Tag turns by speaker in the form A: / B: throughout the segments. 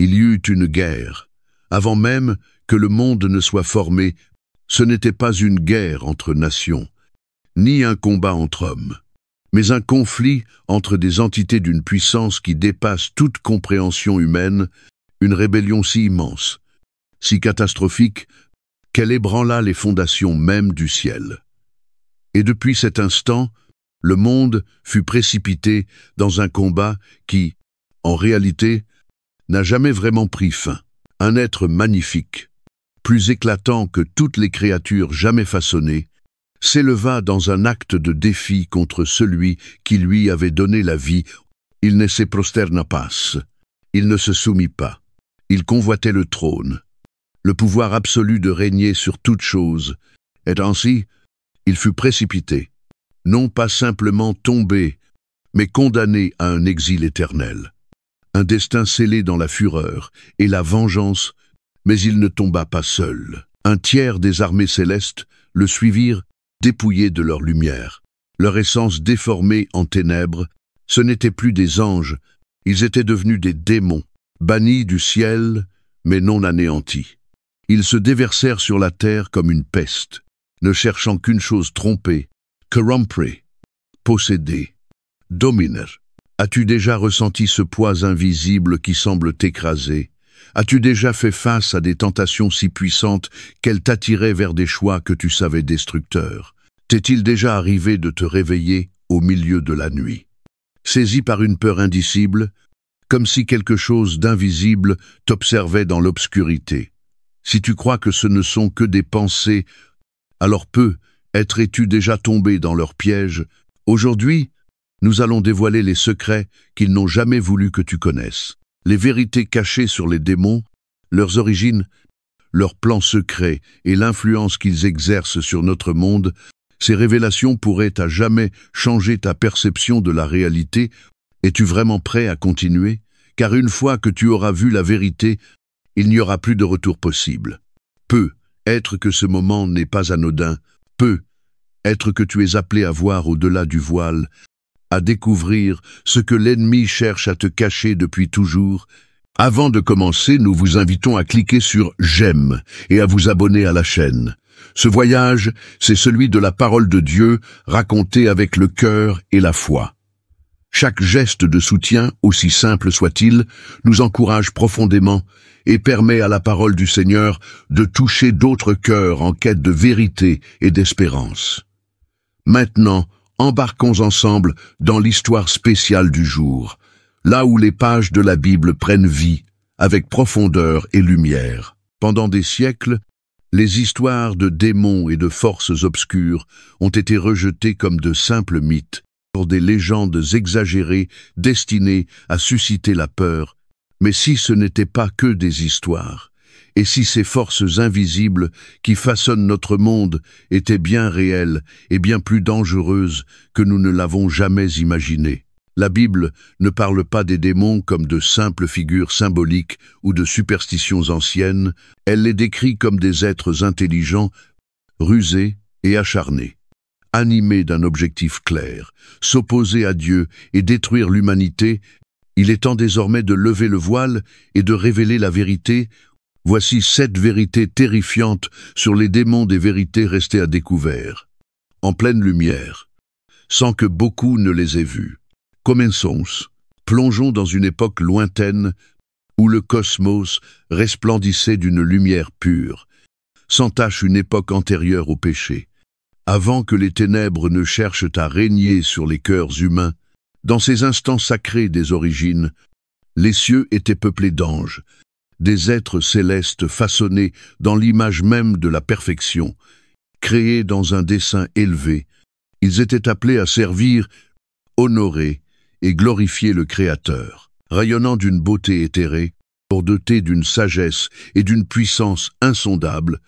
A: Il y eut une guerre. Avant même que le monde ne soit formé, ce n'était pas une guerre entre nations, ni un combat entre hommes, mais un conflit entre des entités d'une puissance qui dépasse toute compréhension humaine, une rébellion si immense, si catastrophique, qu'elle ébranla les fondations mêmes du ciel. Et depuis cet instant, le monde fut précipité dans un combat qui, en réalité, n'a jamais vraiment pris fin. Un être magnifique, plus éclatant que toutes les créatures jamais façonnées, s'éleva dans un acte de défi contre celui qui lui avait donné la vie. Il ne se prosterna pas, il ne se soumit pas, il convoitait le trône, le pouvoir absolu de régner sur toute chose, et ainsi, il fut précipité, non pas simplement tombé, mais condamné à un exil éternel. Un destin scellé dans la fureur et la vengeance, mais il ne tomba pas seul. Un tiers des armées célestes le suivirent, dépouillés de leur lumière. Leur essence déformée en ténèbres, ce n'étaient plus des anges, ils étaient devenus des démons, bannis du ciel, mais non anéantis. Ils se déversèrent sur la terre comme une peste, ne cherchant qu'une chose: tromper, corrompre, posséder, dominer. As-tu déjà ressenti ce poids invisible qui semble t'écraser? As-tu déjà fait face à des tentations si puissantes qu'elles t'attiraient vers des choix que tu savais destructeurs? T'est-il déjà arrivé de te réveiller au milieu de la nuit, saisi par une peur indicible, comme si quelque chose d'invisible t'observait dans l'obscurité? Si tu crois que ce ne sont que des pensées, alors es-tu déjà tombé dans leur piège? Aujourd'hui, nous allons dévoiler les secrets qu'ils n'ont jamais voulu que tu connaisses. Les vérités cachées sur les démons, leurs origines, leurs plans secrets et l'influence qu'ils exercent sur notre monde. Ces révélations pourraient à jamais changer ta perception de la réalité. Es-tu vraiment prêt à continuer? Car une fois que tu auras vu la vérité, il n'y aura plus de retour possible. Peut-être que ce moment n'est pas anodin. Peut-être que tu es appelé à voir au-delà du voile, à découvrir ce que l'ennemi cherche à te cacher depuis toujours. Avant de commencer, nous vous invitons à cliquer sur « J'aime » et à vous abonner à la chaîne. Ce voyage, c'est celui de la parole de Dieu racontée avec le cœur et la foi. Chaque geste de soutien, aussi simple soit-il, nous encourage profondément et permet à la parole du Seigneur de toucher d'autres cœurs en quête de vérité et d'espérance. Maintenant, embarquons ensemble dans l'histoire spéciale du jour, là où les pages de la Bible prennent vie, avec profondeur et lumière. Pendant des siècles, les histoires de démons et de forces obscures ont été rejetées comme de simples mythes, pour des légendes exagérées destinées à susciter la peur. Mais si ce n'était pas que des histoires, et si ces forces invisibles qui façonnent notre monde étaient bien réelles et bien plus dangereuses que nous ne l'avons jamais imaginé? La Bible ne parle pas des démons comme de simples figures symboliques ou de superstitions anciennes, elle les décrit comme des êtres intelligents, rusés et acharnés, animés d'un objectif clair, s'opposer à Dieu et détruire l'humanité. Il est temps désormais de lever le voile et de révéler la vérité. Voici 7 vérités terrifiantes sur les démons des vérités restées à découvert, en pleine lumière, sans que beaucoup ne les aient vues. Commençons, plongeons dans une époque lointaine où le cosmos resplendissait d'une lumière pure, sans tache, une époque antérieure au péché. Avant que les ténèbres ne cherchent à régner sur les cœurs humains, dans ces instants sacrés des origines, les cieux étaient peuplés d'anges, des êtres célestes façonnés dans l'image même de la perfection, créés dans un dessein élevé. Ils étaient appelés à servir, honorer et glorifier le Créateur. Rayonnant d'une beauté éthérée, dotés d'une sagesse et d'une puissance insondables,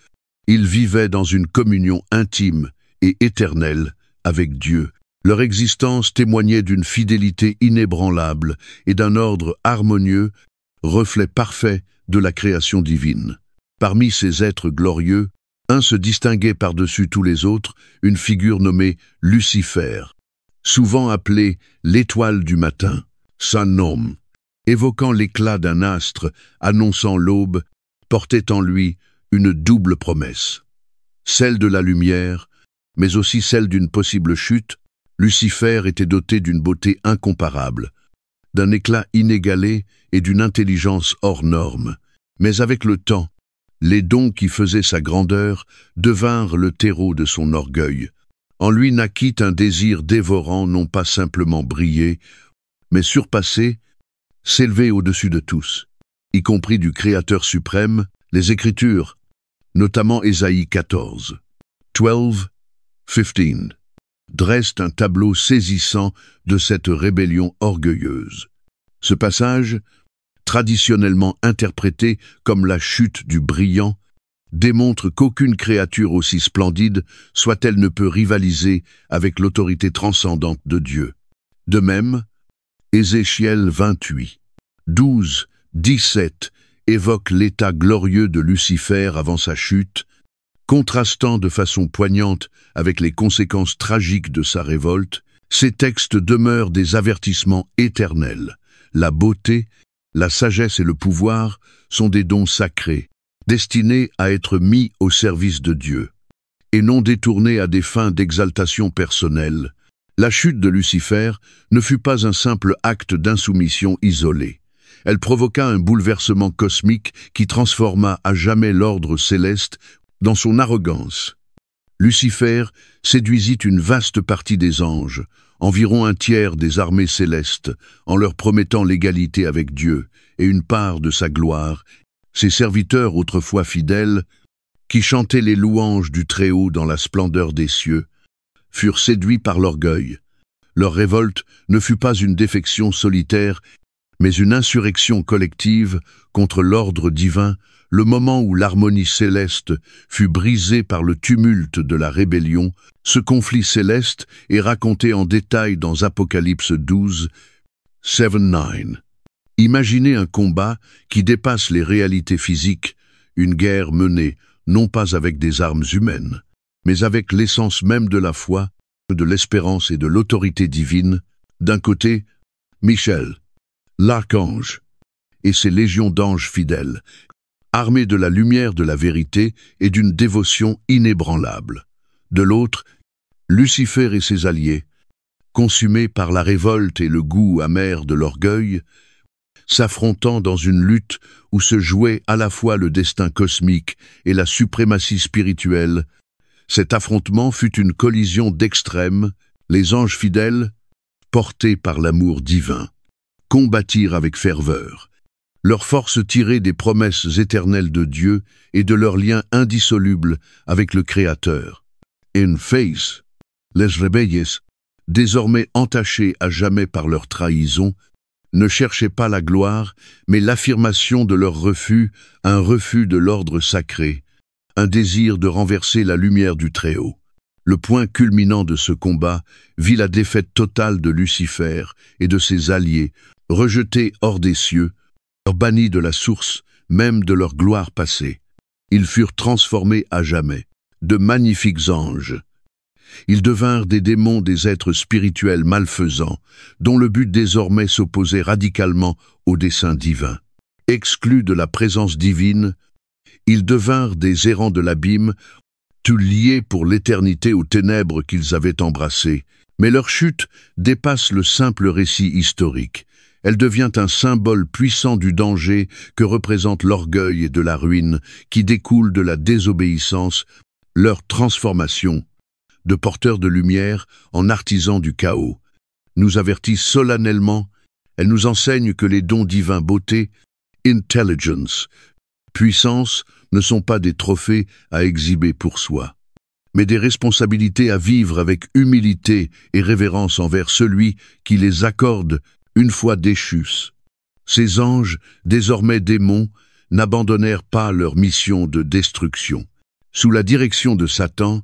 A: ils vivaient dans une communion intime et éternelle avec Dieu. Leur existence témoignait d'une fidélité inébranlable et d'un ordre harmonieux, reflet parfait de la création divine. Parmi ces êtres glorieux, un se distinguait par-dessus tous les autres, une figure nommée Lucifer, souvent appelée l'étoile du matin. Son nom évoquant l'éclat d'un astre, annonçant l'aube, portait en lui une double promesse. Celle de la lumière, mais aussi celle d'une possible chute. Lucifer était doté d'une beauté incomparable, d'un éclat inégalé et d'une intelligence hors norme. Mais avec le temps, les dons qui faisaient sa grandeur devinrent le terreau de son orgueil. En lui naquit un désir dévorant, non pas simplement briller, mais surpasser, s'élever au-dessus de tous, y compris du Créateur suprême. Les Écritures, notamment Ésaïe 14, 12-15, dressent un tableau saisissant de cette rébellion orgueilleuse. Ce passage, traditionnellement interprété comme la chute du brillant, démontre qu'aucune créature aussi splendide soit-elle ne peut rivaliser avec l'autorité transcendante de Dieu. De même, Ézéchiel 28, 12-17 évoque l'état glorieux de Lucifer avant sa chute, contrastant de façon poignante avec les conséquences tragiques de sa révolte. Ces textes demeurent des avertissements éternels. La beauté, la sagesse et le pouvoir sont des dons sacrés, destinés à être mis au service de Dieu, et non détournés à des fins d'exaltation personnelle. La chute de Lucifer ne fut pas un simple acte d'insoumission isolé. Elle provoqua un bouleversement cosmique qui transforma à jamais l'ordre céleste dans son arrogance. Lucifer séduisit une vaste partie des anges, environ un tiers des armées célestes, en leur promettant l'égalité avec Dieu et une part de sa gloire. Ses serviteurs autrefois fidèles, qui chantaient les louanges du Très-Haut dans la splendeur des cieux, furent séduits par l'orgueil. Leur révolte ne fut pas une défection solitaire, mais une insurrection collective contre l'ordre divin, le moment où l'harmonie céleste fut brisée par le tumulte de la rébellion. Ce conflit céleste est raconté en détail dans Apocalypse 12, 7-9. Imaginez un combat qui dépasse les réalités physiques, une guerre menée non pas avec des armes humaines, mais avec l'essence même de la foi, de l'espérance et de l'autorité divine. D'un côté, Michel, l'archange, et ses légions d'anges fidèles, armés de la lumière de la vérité et d'une dévotion inébranlable. De l'autre, Lucifer et ses alliés, consumés par la révolte et le goût amer de l'orgueil, s'affrontant dans une lutte où se jouait à la fois le destin cosmique et la suprématie spirituelle. Cet affrontement fut une collision d'extrêmes. Les anges fidèles, portés par l'amour divin, combattirent avec ferveur, leur force tirée des promesses éternelles de Dieu et de leur lien indissoluble avec le Créateur. In face, les rebelles, désormais entachés à jamais par leur trahison, ne cherchaient pas la gloire, mais l'affirmation de leur refus, un refus de l'ordre sacré, un désir de renverser la lumière du Très-Haut. Le point culminant de ce combat vit la défaite totale de Lucifer et de ses alliés, rejetés hors des cieux, bannis de la source même de leur gloire passée. Ils furent transformés à jamais, de magnifiques anges. Ils devinrent des démons, des êtres spirituels malfaisants, dont le but désormais s'opposait radicalement au dessein divin. Exclus de la présence divine, ils devinrent des errants de l'abîme, tout liés pour l'éternité aux ténèbres qu'ils avaient embrassées. Mais leur chute dépasse le simple récit historique. Elle devient un symbole puissant du danger que représente l'orgueil et de la ruine qui découle de la désobéissance. Leur transformation, de porteurs de lumière en artisans du chaos, nous avertit solennellement. Elle nous enseigne que les dons divins beauté, intelligence, puissance ne sont pas des trophées à exhiber pour soi, mais des responsabilités à vivre avec humilité et révérence envers celui qui les accorde une fois déchus. Ces anges, désormais démons, n'abandonnèrent pas leur mission de destruction. Sous la direction de Satan,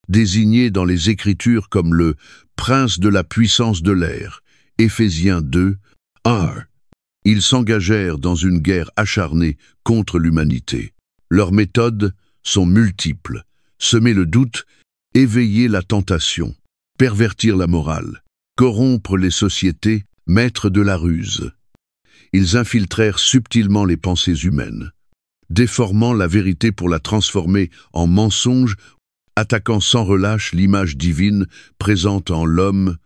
A: désigné dans les Écritures comme le « prince de la puissance de l'air », Éphésiens 2, 1, ils s'engagèrent dans une guerre acharnée contre l'humanité. Leurs méthodes sont multiples: semer le doute, éveiller la tentation, pervertir la morale, corrompre les sociétés, mettre de la ruse. ils infiltrèrent subtilement les pensées humaines, déformant la vérité pour la transformer en mensonge, attaquant sans relâche l'image divine présente en l'homme.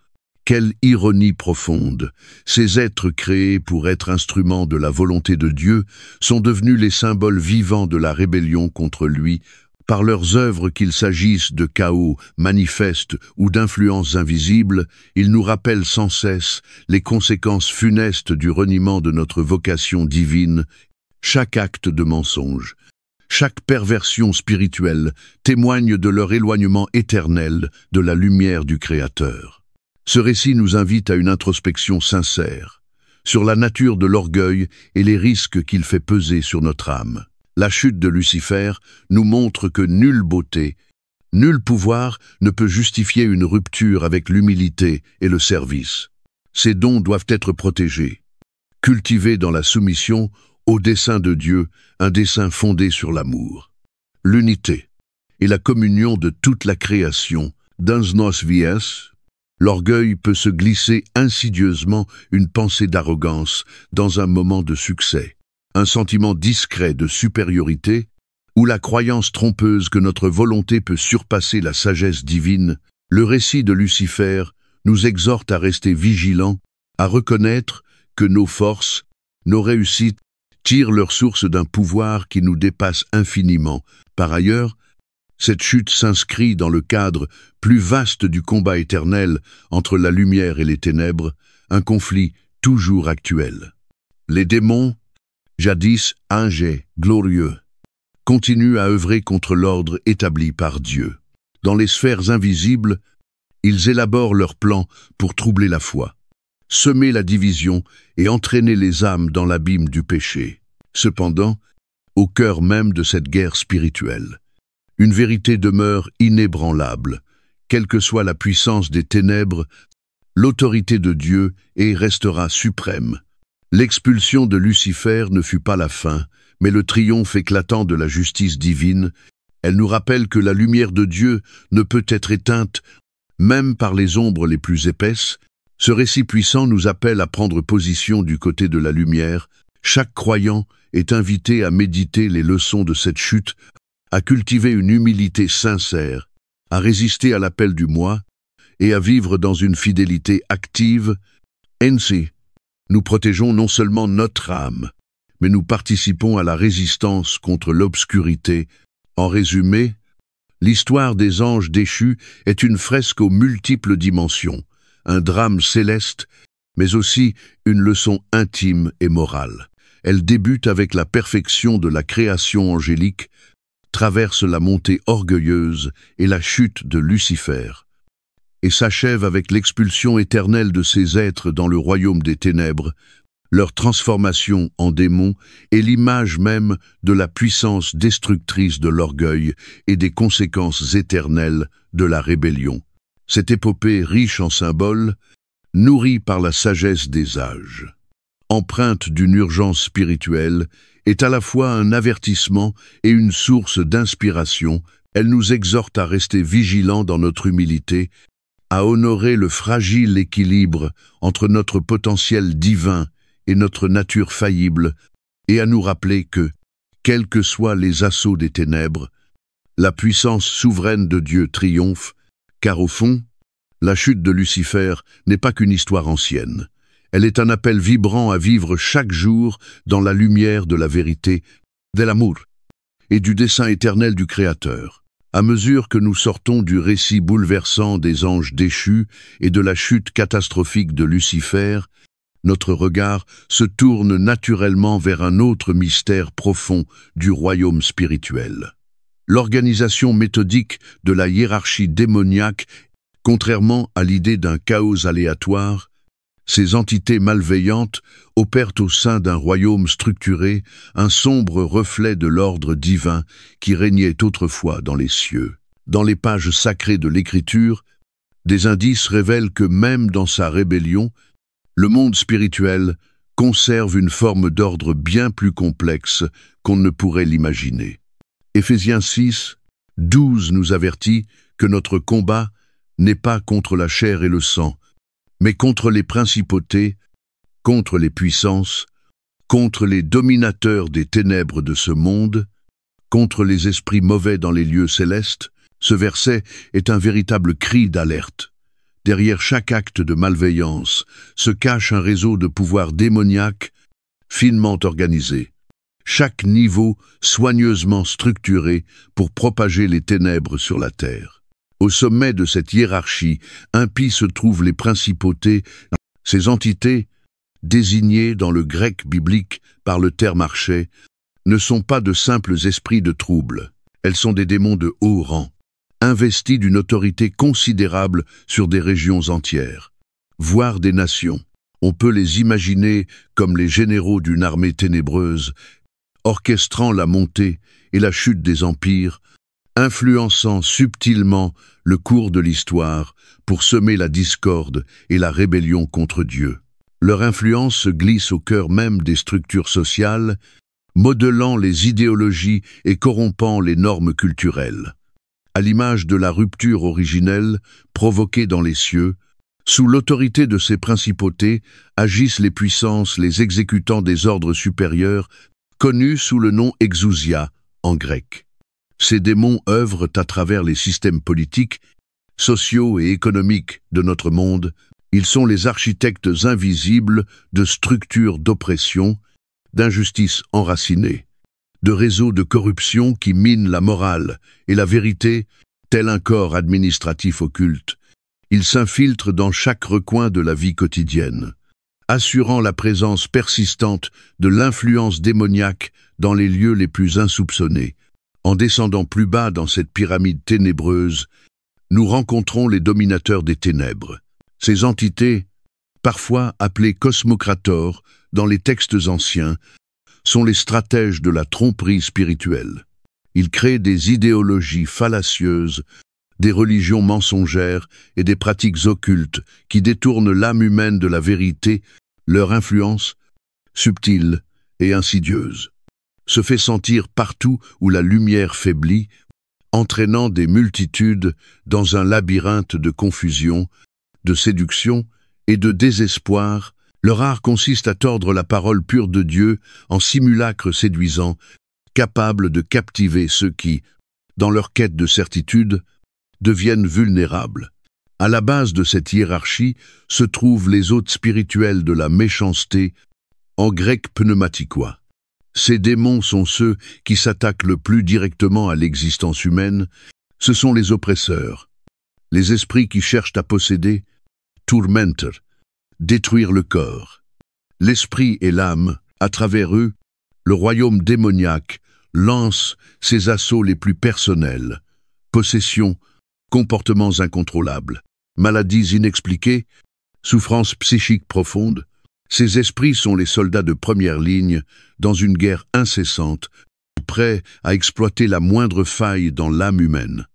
A: Quelle ironie profonde! Ces êtres créés pour être instruments de la volonté de Dieu sont devenus les symboles vivants de la rébellion contre lui, par leurs œuvres, qu'il s'agisse de chaos manifeste ou d'influences invisibles. Ils nous rappellent sans cesse les conséquences funestes du reniement de notre vocation divine. Chaque acte de mensonge, chaque perversion spirituelle témoigne de leur éloignement éternel de la lumière du Créateur. Ce récit nous invite à une introspection sincère sur la nature de l'orgueil et les risques qu'il fait peser sur notre âme. La chute de Lucifer nous montre que nulle beauté, nul pouvoir ne peut justifier une rupture avec l'humilité et le service. Ces dons doivent être protégés, cultivés dans la soumission au dessein de Dieu, un dessein fondé sur l'amour, l'unité et la communion de toute la création. Dans nos vies, l'orgueil peut se glisser insidieusement une pensée d'arrogance dans un moment de succès, un sentiment discret de supériorité ou la croyance trompeuse que notre volonté peut surpasser la sagesse divine. Le récit de Lucifer nous exhorte à rester vigilants, à reconnaître que nos forces, nos réussites tirent leur source d'un pouvoir qui nous dépasse infiniment. Par ailleurs, cette chute s'inscrit dans le cadre plus vaste du combat éternel entre la lumière et les ténèbres, un conflit toujours actuel. Les démons, jadis anges glorieux, continuent à œuvrer contre l'ordre établi par Dieu. Dans les sphères invisibles, ils élaborent leurs plans pour troubler la foi, semer la division et entraîner les âmes dans l'abîme du péché. Cependant, au cœur même de cette guerre spirituelle, une vérité demeure inébranlable. Quelle que soit la puissance des ténèbres, l'autorité de Dieu restera suprême. L'expulsion de Lucifer ne fut pas la fin, mais le triomphe éclatant de la justice divine. Elle nous rappelle que la lumière de Dieu ne peut être éteinte, même par les ombres les plus épaisses. Ce récit puissant nous appelle à prendre position du côté de la lumière. Chaque croyant est invité à méditer les leçons de cette chute, à cultiver une humilité sincère, à résister à l'appel du moi et à vivre dans une fidélité active. Ainsi, nous protégeons non seulement notre âme, mais nous participons à la résistance contre l'obscurité. En résumé, l'histoire des anges déchus est une fresque aux multiples dimensions, un drame céleste, mais aussi une leçon intime et morale. Elle débute avec la perfection de la création angélique, traverse la montée orgueilleuse et la chute de Lucifer, et s'achève avec l'expulsion éternelle de ces êtres dans le royaume des ténèbres. Leur transformation en démons est l'image même de la puissance destructrice de l'orgueil et des conséquences éternelles de la rébellion. Cette épopée riche en symboles, nourrie par la sagesse des âges, empreinte d'une urgence spirituelle, est à la fois un avertissement et une source d'inspiration. Elle nous exhorte à rester vigilants dans notre humilité, à honorer le fragile équilibre entre notre potentiel divin et notre nature faillible, et à nous rappeler que, quels que soient les assauts des ténèbres, la puissance souveraine de Dieu triomphe, car au fond, la chute de Lucifer n'est pas qu'une histoire ancienne. Elle est un appel vibrant à vivre chaque jour dans la lumière de la vérité, de l'amour et du dessein éternel du Créateur. À mesure que nous sortons du récit bouleversant des anges déchus et de la chute catastrophique de Lucifer, notre regard se tourne naturellement vers un autre mystère profond du royaume spirituel. L'organisation méthodique de la hiérarchie démoniaque, contrairement à l'idée d'un chaos aléatoire, ces entités malveillantes opèrent au sein d'un royaume structuré, un sombre reflet de l'ordre divin qui régnait autrefois dans les cieux. Dans les pages sacrées de l'Écriture, des indices révèlent que même dans sa rébellion, le monde spirituel conserve une forme d'ordre bien plus complexe qu'on ne pourrait l'imaginer. Éphésiens 6, 12 nous avertit que notre combat n'est pas contre la chair et le sang, mais contre les principautés, contre les puissances, contre les dominateurs des ténèbres de ce monde, contre les esprits mauvais dans les lieux célestes, ce verset est un véritable cri d'alerte. Derrière chaque acte de malveillance se cache un réseau de pouvoirs démoniaques finement organisé. Chaque niveau soigneusement structuré pour propager les ténèbres sur la terre. Au sommet de cette hiérarchie impie se trouvent les principautés, ces entités, désignées dans le grec biblique par le terme archet, ne sont pas de simples esprits de trouble. Elles sont des démons de haut rang, investis d'une autorité considérable sur des régions entières, voire des nations. On peut les imaginer comme les généraux d'une armée ténébreuse, orchestrant la montée et la chute des empires, influençant subtilement le cours de l'histoire pour semer la discorde et la rébellion contre Dieu. Leur influence se glisse au cœur même des structures sociales, modelant les idéologies et corrompant les normes culturelles. À l'image de la rupture originelle provoquée dans les cieux, sous l'autorité de ces principautés agissent les puissances, les exécutants des ordres supérieurs, connus sous le nom exousia en grec. Ces démons œuvrent à travers les systèmes politiques, sociaux et économiques de notre monde. Ils sont les architectes invisibles de structures d'oppression, d'injustices enracinées, de réseaux de corruption qui minent la morale et la vérité, tel un corps administratif occulte. Ils s'infiltrent dans chaque recoin de la vie quotidienne, assurant la présence persistante de l'influence démoniaque dans les lieux les plus insoupçonnés. En descendant plus bas dans cette pyramide ténébreuse, nous rencontrons les dominateurs des ténèbres. Ces entités, parfois appelées cosmocrators dans les textes anciens, sont les stratèges de la tromperie spirituelle. Ils créent des idéologies fallacieuses, des religions mensongères et des pratiques occultes qui détournent l'âme humaine de la vérité. Leur influence, subtile et insidieuse, se fait sentir partout où la lumière faiblit, entraînant des multitudes dans un labyrinthe de confusion, de séduction et de désespoir. Leur art consiste à tordre la parole pure de Dieu en simulacres séduisants, capables de captiver ceux qui, dans leur quête de certitude, deviennent vulnérables. À la base de cette hiérarchie se trouvent les hôtes spirituels de la méchanceté, en grec pneumatikois. Ces démons sont ceux qui s'attaquent le plus directement à l'existence humaine. Ce sont les oppresseurs, les esprits qui cherchent à posséder, tormentor, détruire le corps. L'esprit et l'âme, à travers eux, le royaume démoniaque lance ses assauts les plus personnels, possessions, comportements incontrôlables, maladies inexpliquées, souffrances psychiques profondes. Ces esprits sont les soldats de première ligne dans une guerre incessante, prêts à exploiter la moindre faille dans l'âme humaine.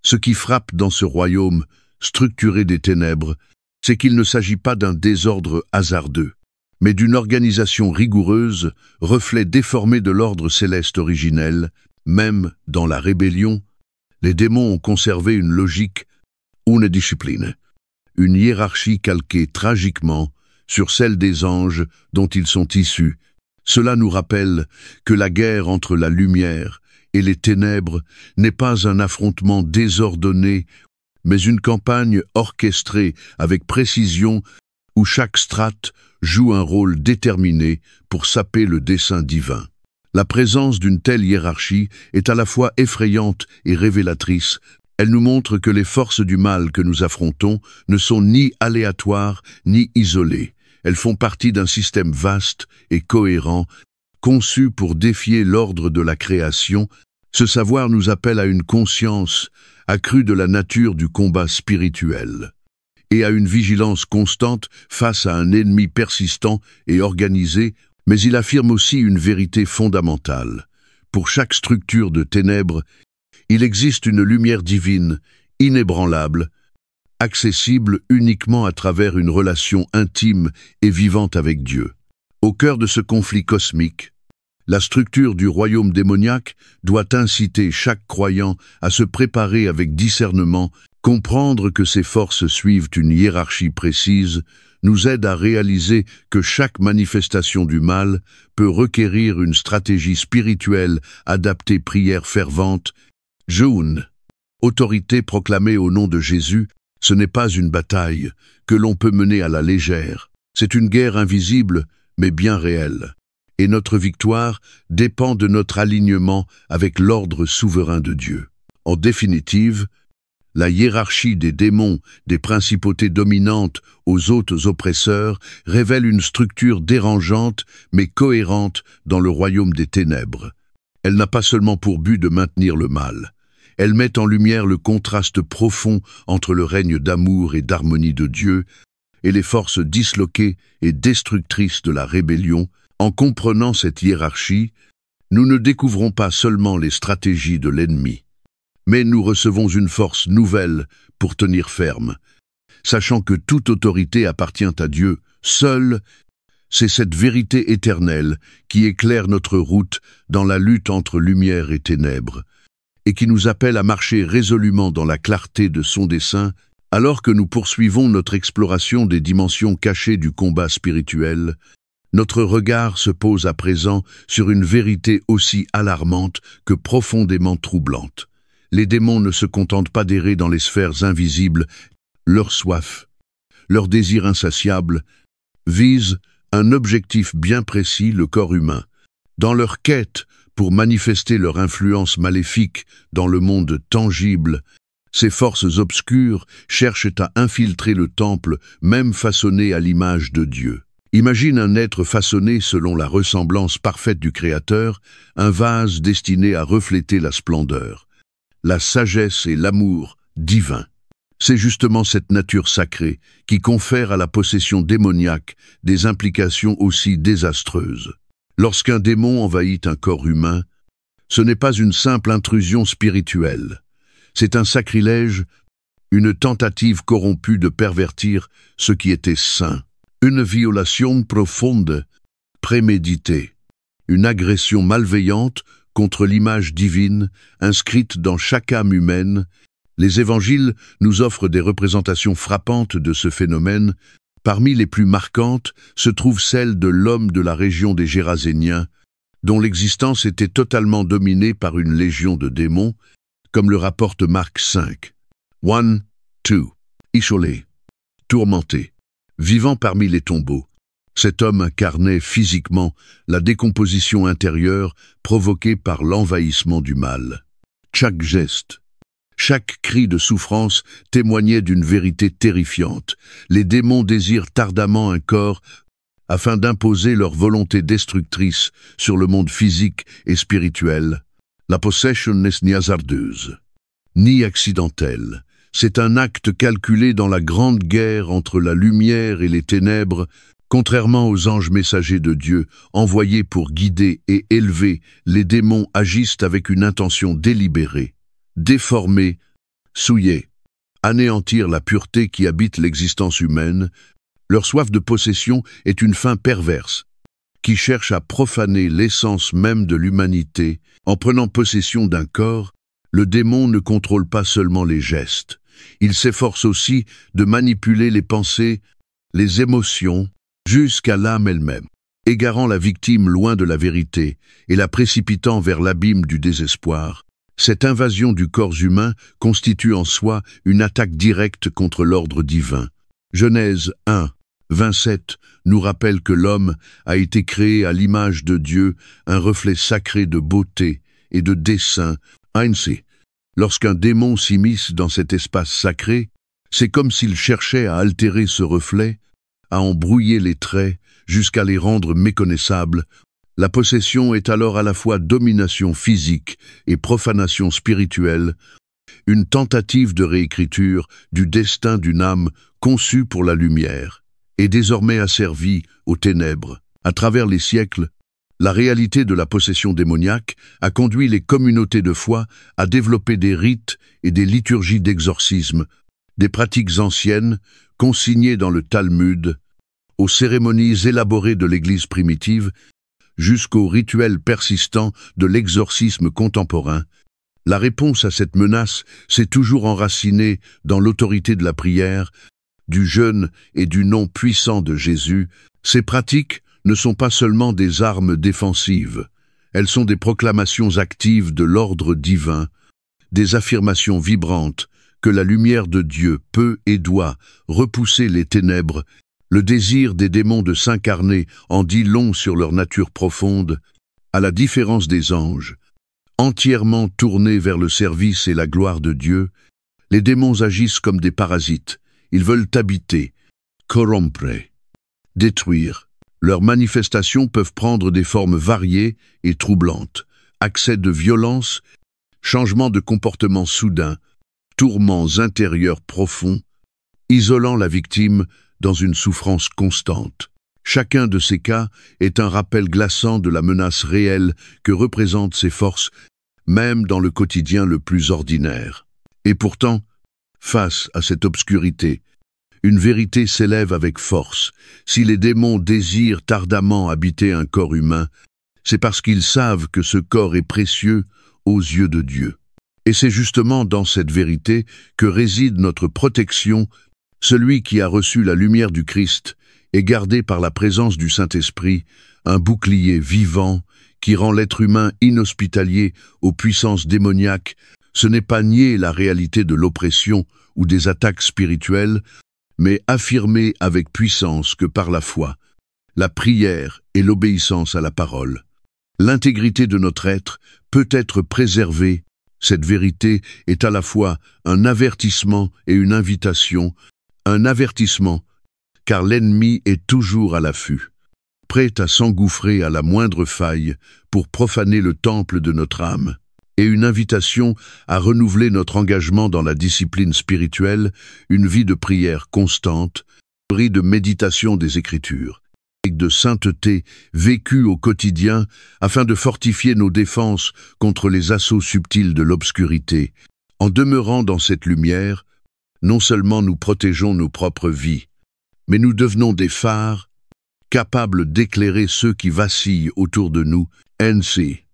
A: Ce qui frappe dans ce royaume structuré des ténèbres, c'est qu'il ne s'agit pas d'un désordre hasardeux, mais d'une organisation rigoureuse, reflet déformé de l'ordre céleste originel. Même dans la rébellion, les démons ont conservé une logique, une discipline, une hiérarchie calquée tragiquement sur celle des anges dont ils sont issus. Cela nous rappelle que la guerre entre la lumière et les ténèbres n'est pas un affrontement désordonné, mais une campagne orchestrée avec précision où chaque strate joue un rôle déterminé pour saper le dessein divin. La présence d'une telle hiérarchie est à la fois effrayante et révélatrice. Elle nous montre que les forces du mal que nous affrontons ne sont ni aléatoires ni isolées. Elles font partie d'un système vaste et cohérent, conçu pour défier l'ordre de la création. Ce savoir nous appelle à une conscience accrue de la nature du combat spirituel et à une vigilance constante face à un ennemi persistant et organisé, mais il affirme aussi une vérité fondamentale. Pour chaque structure de ténèbres, il existe une lumière divine, inébranlable, accessible uniquement à travers une relation intime et vivante avec Dieu. Au cœur de ce conflit cosmique, la structure du royaume démoniaque doit inciter chaque croyant à se préparer avec discernement, comprendre que ces forces suivent une hiérarchie précise, nous aide à réaliser que chaque manifestation du mal peut requérir une stratégie spirituelle adaptée, prière fervente. Jeûne, autorité proclamée au nom de Jésus, ce n'est pas une bataille que l'on peut mener à la légère. C'est une guerre invisible, mais bien réelle. Et notre victoire dépend de notre alignement avec l'ordre souverain de Dieu. En définitive, la hiérarchie des démons, des principautés dominantes aux hôtes oppresseurs, révèle une structure dérangeante mais cohérente dans le royaume des ténèbres. Elle n'a pas seulement pour but de maintenir le mal. Elle met en lumière le contraste profond entre le règne d'amour et d'harmonie de Dieu et les forces disloquées et destructrices de la rébellion. En comprenant cette hiérarchie, nous ne découvrons pas seulement les stratégies de l'ennemi, mais nous recevons une force nouvelle pour tenir ferme. Sachant que toute autorité appartient à Dieu seul, c'est cette vérité éternelle qui éclaire notre route dans la lutte entre lumière et ténèbres, et qui nous appelle à marcher résolument dans la clarté de son dessein, alors que nous poursuivons notre exploration des dimensions cachées du combat spirituel. Notre regard se pose à présent sur une vérité aussi alarmante que profondément troublante. Les démons ne se contentent pas d'errer dans les sphères invisibles. Leur soif, leur désir insatiable, visent un objectif bien précis, le corps humain. Dans leur quête pour manifester leur influence maléfique dans le monde tangible, ces forces obscures cherchent à infiltrer le temple, même façonné à l'image de Dieu. Imagine un être façonné selon la ressemblance parfaite du Créateur, un vase destiné à refléter la splendeur, la sagesse et l'amour divin. C'est justement cette nature sacrée qui confère à la possession démoniaque des implications aussi désastreuses. Lorsqu'un démon envahit un corps humain, ce n'est pas une simple intrusion spirituelle. C'est un sacrilège, une tentative corrompue de pervertir ce qui était saint. Une violation profonde, préméditée, une agression malveillante contre l'image divine inscrite dans chaque âme humaine. Les évangiles nous offrent des représentations frappantes de ce phénomène. Parmi les plus marquantes se trouve celle de l'homme de la région des Géraséniens, dont l'existence était totalement dominée par une légion de démons, comme le rapporte Marc 5. 1, 2. Isolé, tourmenté, vivant parmi les tombeaux, cet homme incarnait physiquement la décomposition intérieure provoquée par l'envahissement du mal. Chaque geste, chaque cri de souffrance témoignait d'une vérité terrifiante. Les démons désirent ardemment un corps afin d'imposer leur volonté destructrice sur le monde physique et spirituel. La possession n'est ni hasardeuse, ni accidentelle. C'est un acte calculé dans la grande guerre entre la lumière et les ténèbres, contrairement aux anges messagers de Dieu, envoyés pour guider et élever. Les démons agissent avec une intention délibérée, déformer, souiller, anéantir la pureté qui habite l'existence humaine. Leur soif de possession est une fin perverse, qui cherche à profaner l'essence même de l'humanité. En prenant possession d'un corps, le démon ne contrôle pas seulement les gestes. Il s'efforce aussi de manipuler les pensées, les émotions, jusqu'à l'âme elle-même, égarant la victime loin de la vérité et la précipitant vers l'abîme du désespoir. Cette invasion du corps humain constitue en soi une attaque directe contre l'ordre divin. Genèse 1, 27 nous rappelle que l'homme a été créé à l'image de Dieu, un reflet sacré de beauté et de dessein. Ainsi, lorsqu'un démon s'immisce dans cet espace sacré, c'est comme s'il cherchait à altérer ce reflet, à en brouiller les traits jusqu'à les rendre méconnaissables. La possession est alors à la fois domination physique et profanation spirituelle, une tentative de réécriture du destin d'une âme conçue pour la lumière et désormais asservie aux ténèbres. À travers les siècles, la réalité de la possession démoniaque a conduit les communautés de foi à développer des rites et des liturgies d'exorcisme, des pratiques anciennes consignées dans le Talmud, aux cérémonies élaborées de l'Église primitive, jusqu'aux rituels persistants de l'exorcisme contemporain. La réponse à cette menace s'est toujours enracinée dans l'autorité de la prière, du jeûne et du nom puissant de Jésus, ces pratiques ne sont pas seulement des armes défensives, elles sont des proclamations actives de l'ordre divin, des affirmations vibrantes que la lumière de Dieu peut et doit repousser les ténèbres. Le désir des démons de s'incarner en dit long sur leur nature profonde, à la différence des anges. Entièrement tournés vers le service et la gloire de Dieu, les démons agissent comme des parasites. Ils veulent habiter, corrompre, détruire. Leurs manifestations peuvent prendre des formes variées et troublantes. Accès de violence, changement de comportement soudain, tourments intérieurs profonds, isolant la victime dans une souffrance constante. Chacun de ces cas est un rappel glaçant de la menace réelle que représentent ces forces, même dans le quotidien le plus ordinaire. Et pourtant, face à cette obscurité, une vérité s'élève avec force. Si les démons désirent ardemment habiter un corps humain, c'est parce qu'ils savent que ce corps est précieux aux yeux de Dieu. Et c'est justement dans cette vérité que réside notre protection. Celui qui a reçu la lumière du Christ est gardé par la présence du Saint-Esprit, un bouclier vivant qui rend l'être humain inhospitalier aux puissances démoniaques. Ce n'est pas nier la réalité de l'oppression ou des attaques spirituelles, mais affirmer avec puissance que par la foi, la prière et l'obéissance à la parole, l'intégrité de notre être peut être préservée. Cette vérité est à la fois un avertissement et une invitation. Un avertissement, car l'ennemi est toujours à l'affût, prêt à s'engouffrer à la moindre faille pour profaner le temple de notre âme, et une invitation à renouveler notre engagement dans la discipline spirituelle, une vie de prière constante, de méditation des Écritures, et de sainteté vécue au quotidien afin de fortifier nos défenses contre les assauts subtils de l'obscurité. En demeurant dans cette lumière, non seulement nous protégeons nos propres vies, mais nous devenons des phares, capables d'éclairer ceux qui vacillent autour de nous. NC.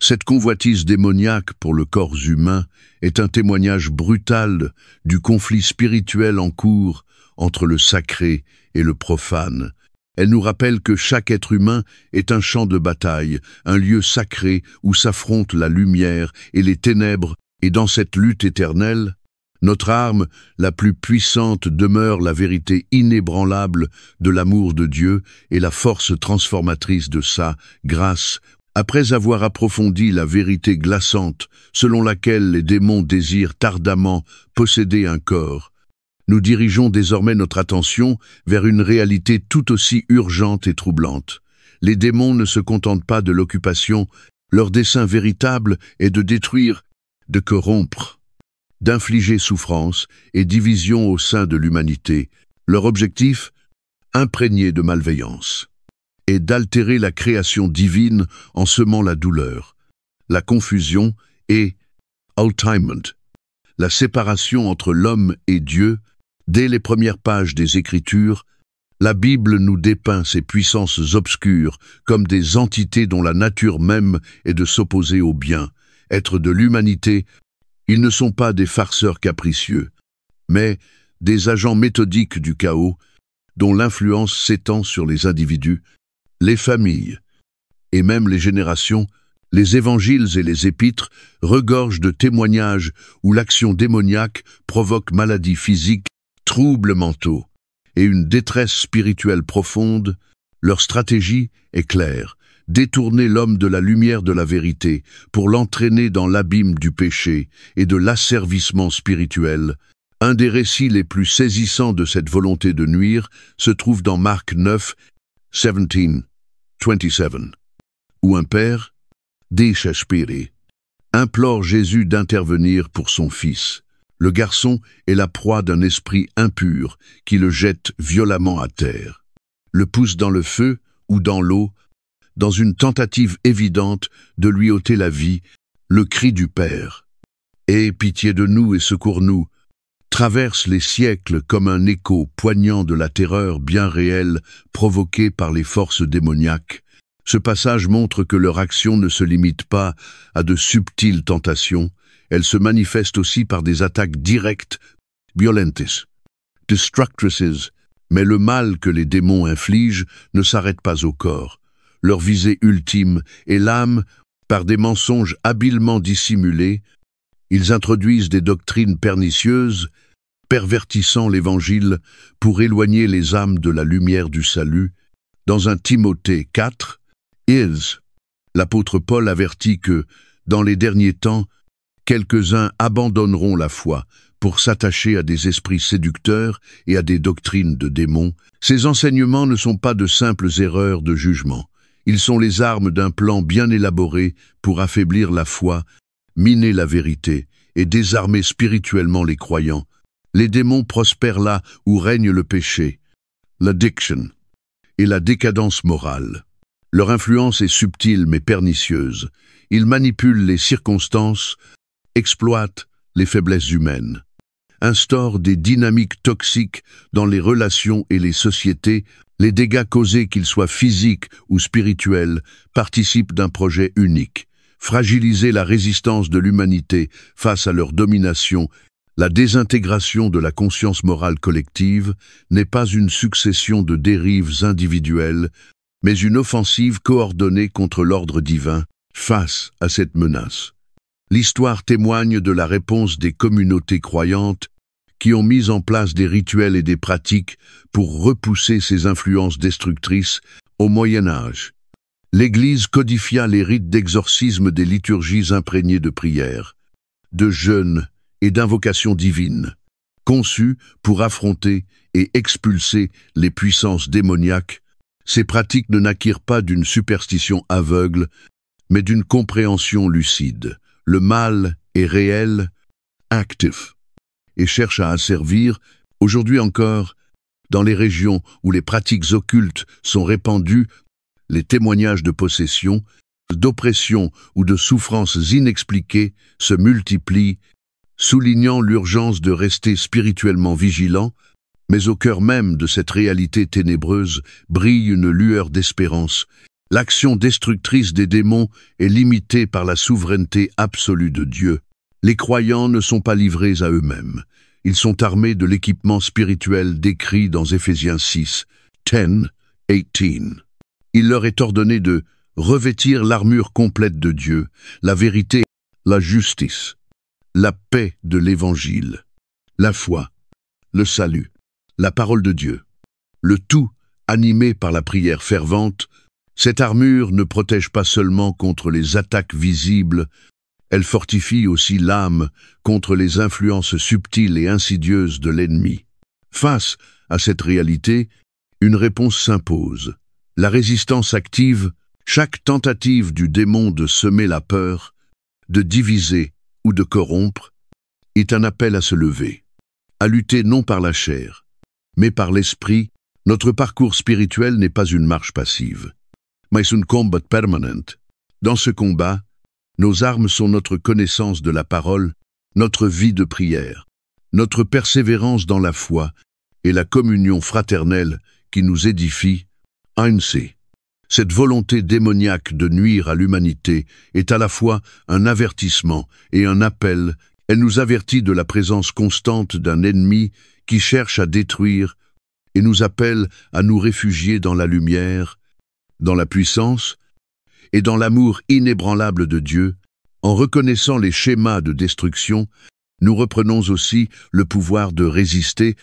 A: Cette convoitise démoniaque pour le corps humain est un témoignage brutal du conflit spirituel en cours entre le sacré et le profane. Elle nous rappelle que chaque être humain est un champ de bataille, un lieu sacré où s'affrontent la lumière et les ténèbres, et dans cette lutte éternelle, notre arme la plus puissante demeure la vérité inébranlable de l'amour de Dieu et la force transformatrice de sa grâce. Après avoir approfondi la vérité glaçante selon laquelle les démons désirent ardemment posséder un corps, nous dirigeons désormais notre attention vers une réalité tout aussi urgente et troublante. Les démons ne se contentent pas de l'occupation, leur dessein véritable est de détruire, de corrompre, d'infliger souffrance et division au sein de l'humanité. Leur objectif, imprégné de malveillance, est d'altérer la création divine en semant la douleur, la confusion et, ultimement, la séparation entre l'homme et Dieu. Dès les premières pages des Écritures, la Bible nous dépeint ces puissances obscures comme des entités dont la nature même est de s'opposer au bien, être de l'humanité. Ils ne sont pas des farceurs capricieux, mais des agents méthodiques du chaos dont l'influence s'étend sur les individus, les familles et même les générations. Les évangiles et les épîtres regorgent de témoignages où l'action démoniaque provoque maladies physiques, troubles mentaux et une détresse spirituelle profonde. Leur stratégie est claire: détourner l'homme de la lumière de la vérité pour l'entraîner dans l'abîme du péché et de l'asservissement spirituel. Un des récits les plus saisissants de cette volonté de nuire se trouve dans Marc 9, 17-27, où un père, désespéré, implore Jésus d'intervenir pour son fils. Le garçon est la proie d'un esprit impur qui le jette violemment à terre, le pousse dans le feu ou dans l'eau, dans une tentative évidente de lui ôter la vie. Le cri du Père « Aie pitié de nous et secours-nous » traverse les siècles comme un écho poignant de la terreur bien réelle provoquée par les forces démoniaques. Ce passage montre que leur action ne se limite pas à de subtiles tentations, elle se manifeste aussi par des attaques directes, violentes, destructresses, mais le mal que les démons infligent ne s'arrête pas au corps. Leur visée ultime est l'âme. Par des mensonges habilement dissimulés, ils introduisent des doctrines pernicieuses, pervertissant l'Évangile pour éloigner les âmes de la lumière du salut. Dans 1 Timothée 4, l'apôtre Paul avertit que, dans les derniers temps, quelques-uns abandonneront la foi pour s'attacher à des esprits séducteurs et à des doctrines de démons. Ces enseignements ne sont pas de simples erreurs de jugement. Ils sont les armes d'un plan bien élaboré pour affaiblir la foi, miner la vérité et désarmer spirituellement les croyants. Les démons prospèrent là où règne le péché, l'addiction et la décadence morale. Leur influence est subtile mais pernicieuse. Ils manipulent les circonstances, exploitent les faiblesses humaines, instaurent des dynamiques toxiques dans les relations et les sociétés. Les dégâts causés, qu'ils soient physiques ou spirituels, participent d'un projet unique. Fragiliser la résistance de l'humanité face à leur domination, la désintégration de la conscience morale collective n'est pas une succession de dérives individuelles, mais une offensive coordonnée contre l'ordre divin. Face à cette menace, l'histoire témoigne de la réponse des communautés croyantes qui ont mis en place des rituels et des pratiques pour repousser ces influences destructrices. Au Moyen Âge, l'Église codifia les rites d'exorcisme des liturgies imprégnées de prières, de jeûnes et d'invocations divines, conçues pour affronter et expulser les puissances démoniaques. Ces pratiques ne naquirent pas d'une superstition aveugle, mais d'une compréhension lucide. Le mal est réel, actif, et cherche à asservir, aujourd'hui encore, dans les régions où les pratiques occultes sont répandues, les témoignages de possession, d'oppression ou de souffrances inexpliquées se multiplient, soulignant l'urgence de rester spirituellement vigilant, mais au cœur même de cette réalité ténébreuse brille une lueur d'espérance. L'action destructrice des démons est limitée par la souveraineté absolue de Dieu. Les croyants ne sont pas livrés à eux-mêmes. Ils sont armés de l'équipement spirituel décrit dans Éphésiens 6, 10-18. Il leur est ordonné de revêtir l'armure complète de Dieu, la vérité, la justice, la paix de l'Évangile, la foi, le salut, la parole de Dieu. Le tout animé par la prière fervente. Cette armure ne protège pas seulement contre les attaques visibles, elle fortifie aussi l'âme contre les influences subtiles et insidieuses de l'ennemi. Face à cette réalité, une réponse s'impose. La résistance active, chaque tentative du démon de semer la peur, de diviser ou de corrompre, est un appel à se lever, à lutter non par la chair, mais par l'esprit. Notre parcours spirituel n'est pas une marche passive, mais un combat permanent. Dans ce combat, nos armes sont notre connaissance de la parole, notre vie de prière, notre persévérance dans la foi et la communion fraternelle qui nous édifie. ANC. Cette volonté démoniaque de nuire à l'humanité est à la fois un avertissement et un appel. Elle nous avertit de la présence constante d'un ennemi qui cherche à détruire et nous appelle à nous réfugier dans la lumière, dans la puissance et dans l'amour inébranlable de Dieu. En reconnaissant les schémas de destruction, nous reprenons aussi le pouvoir de résister,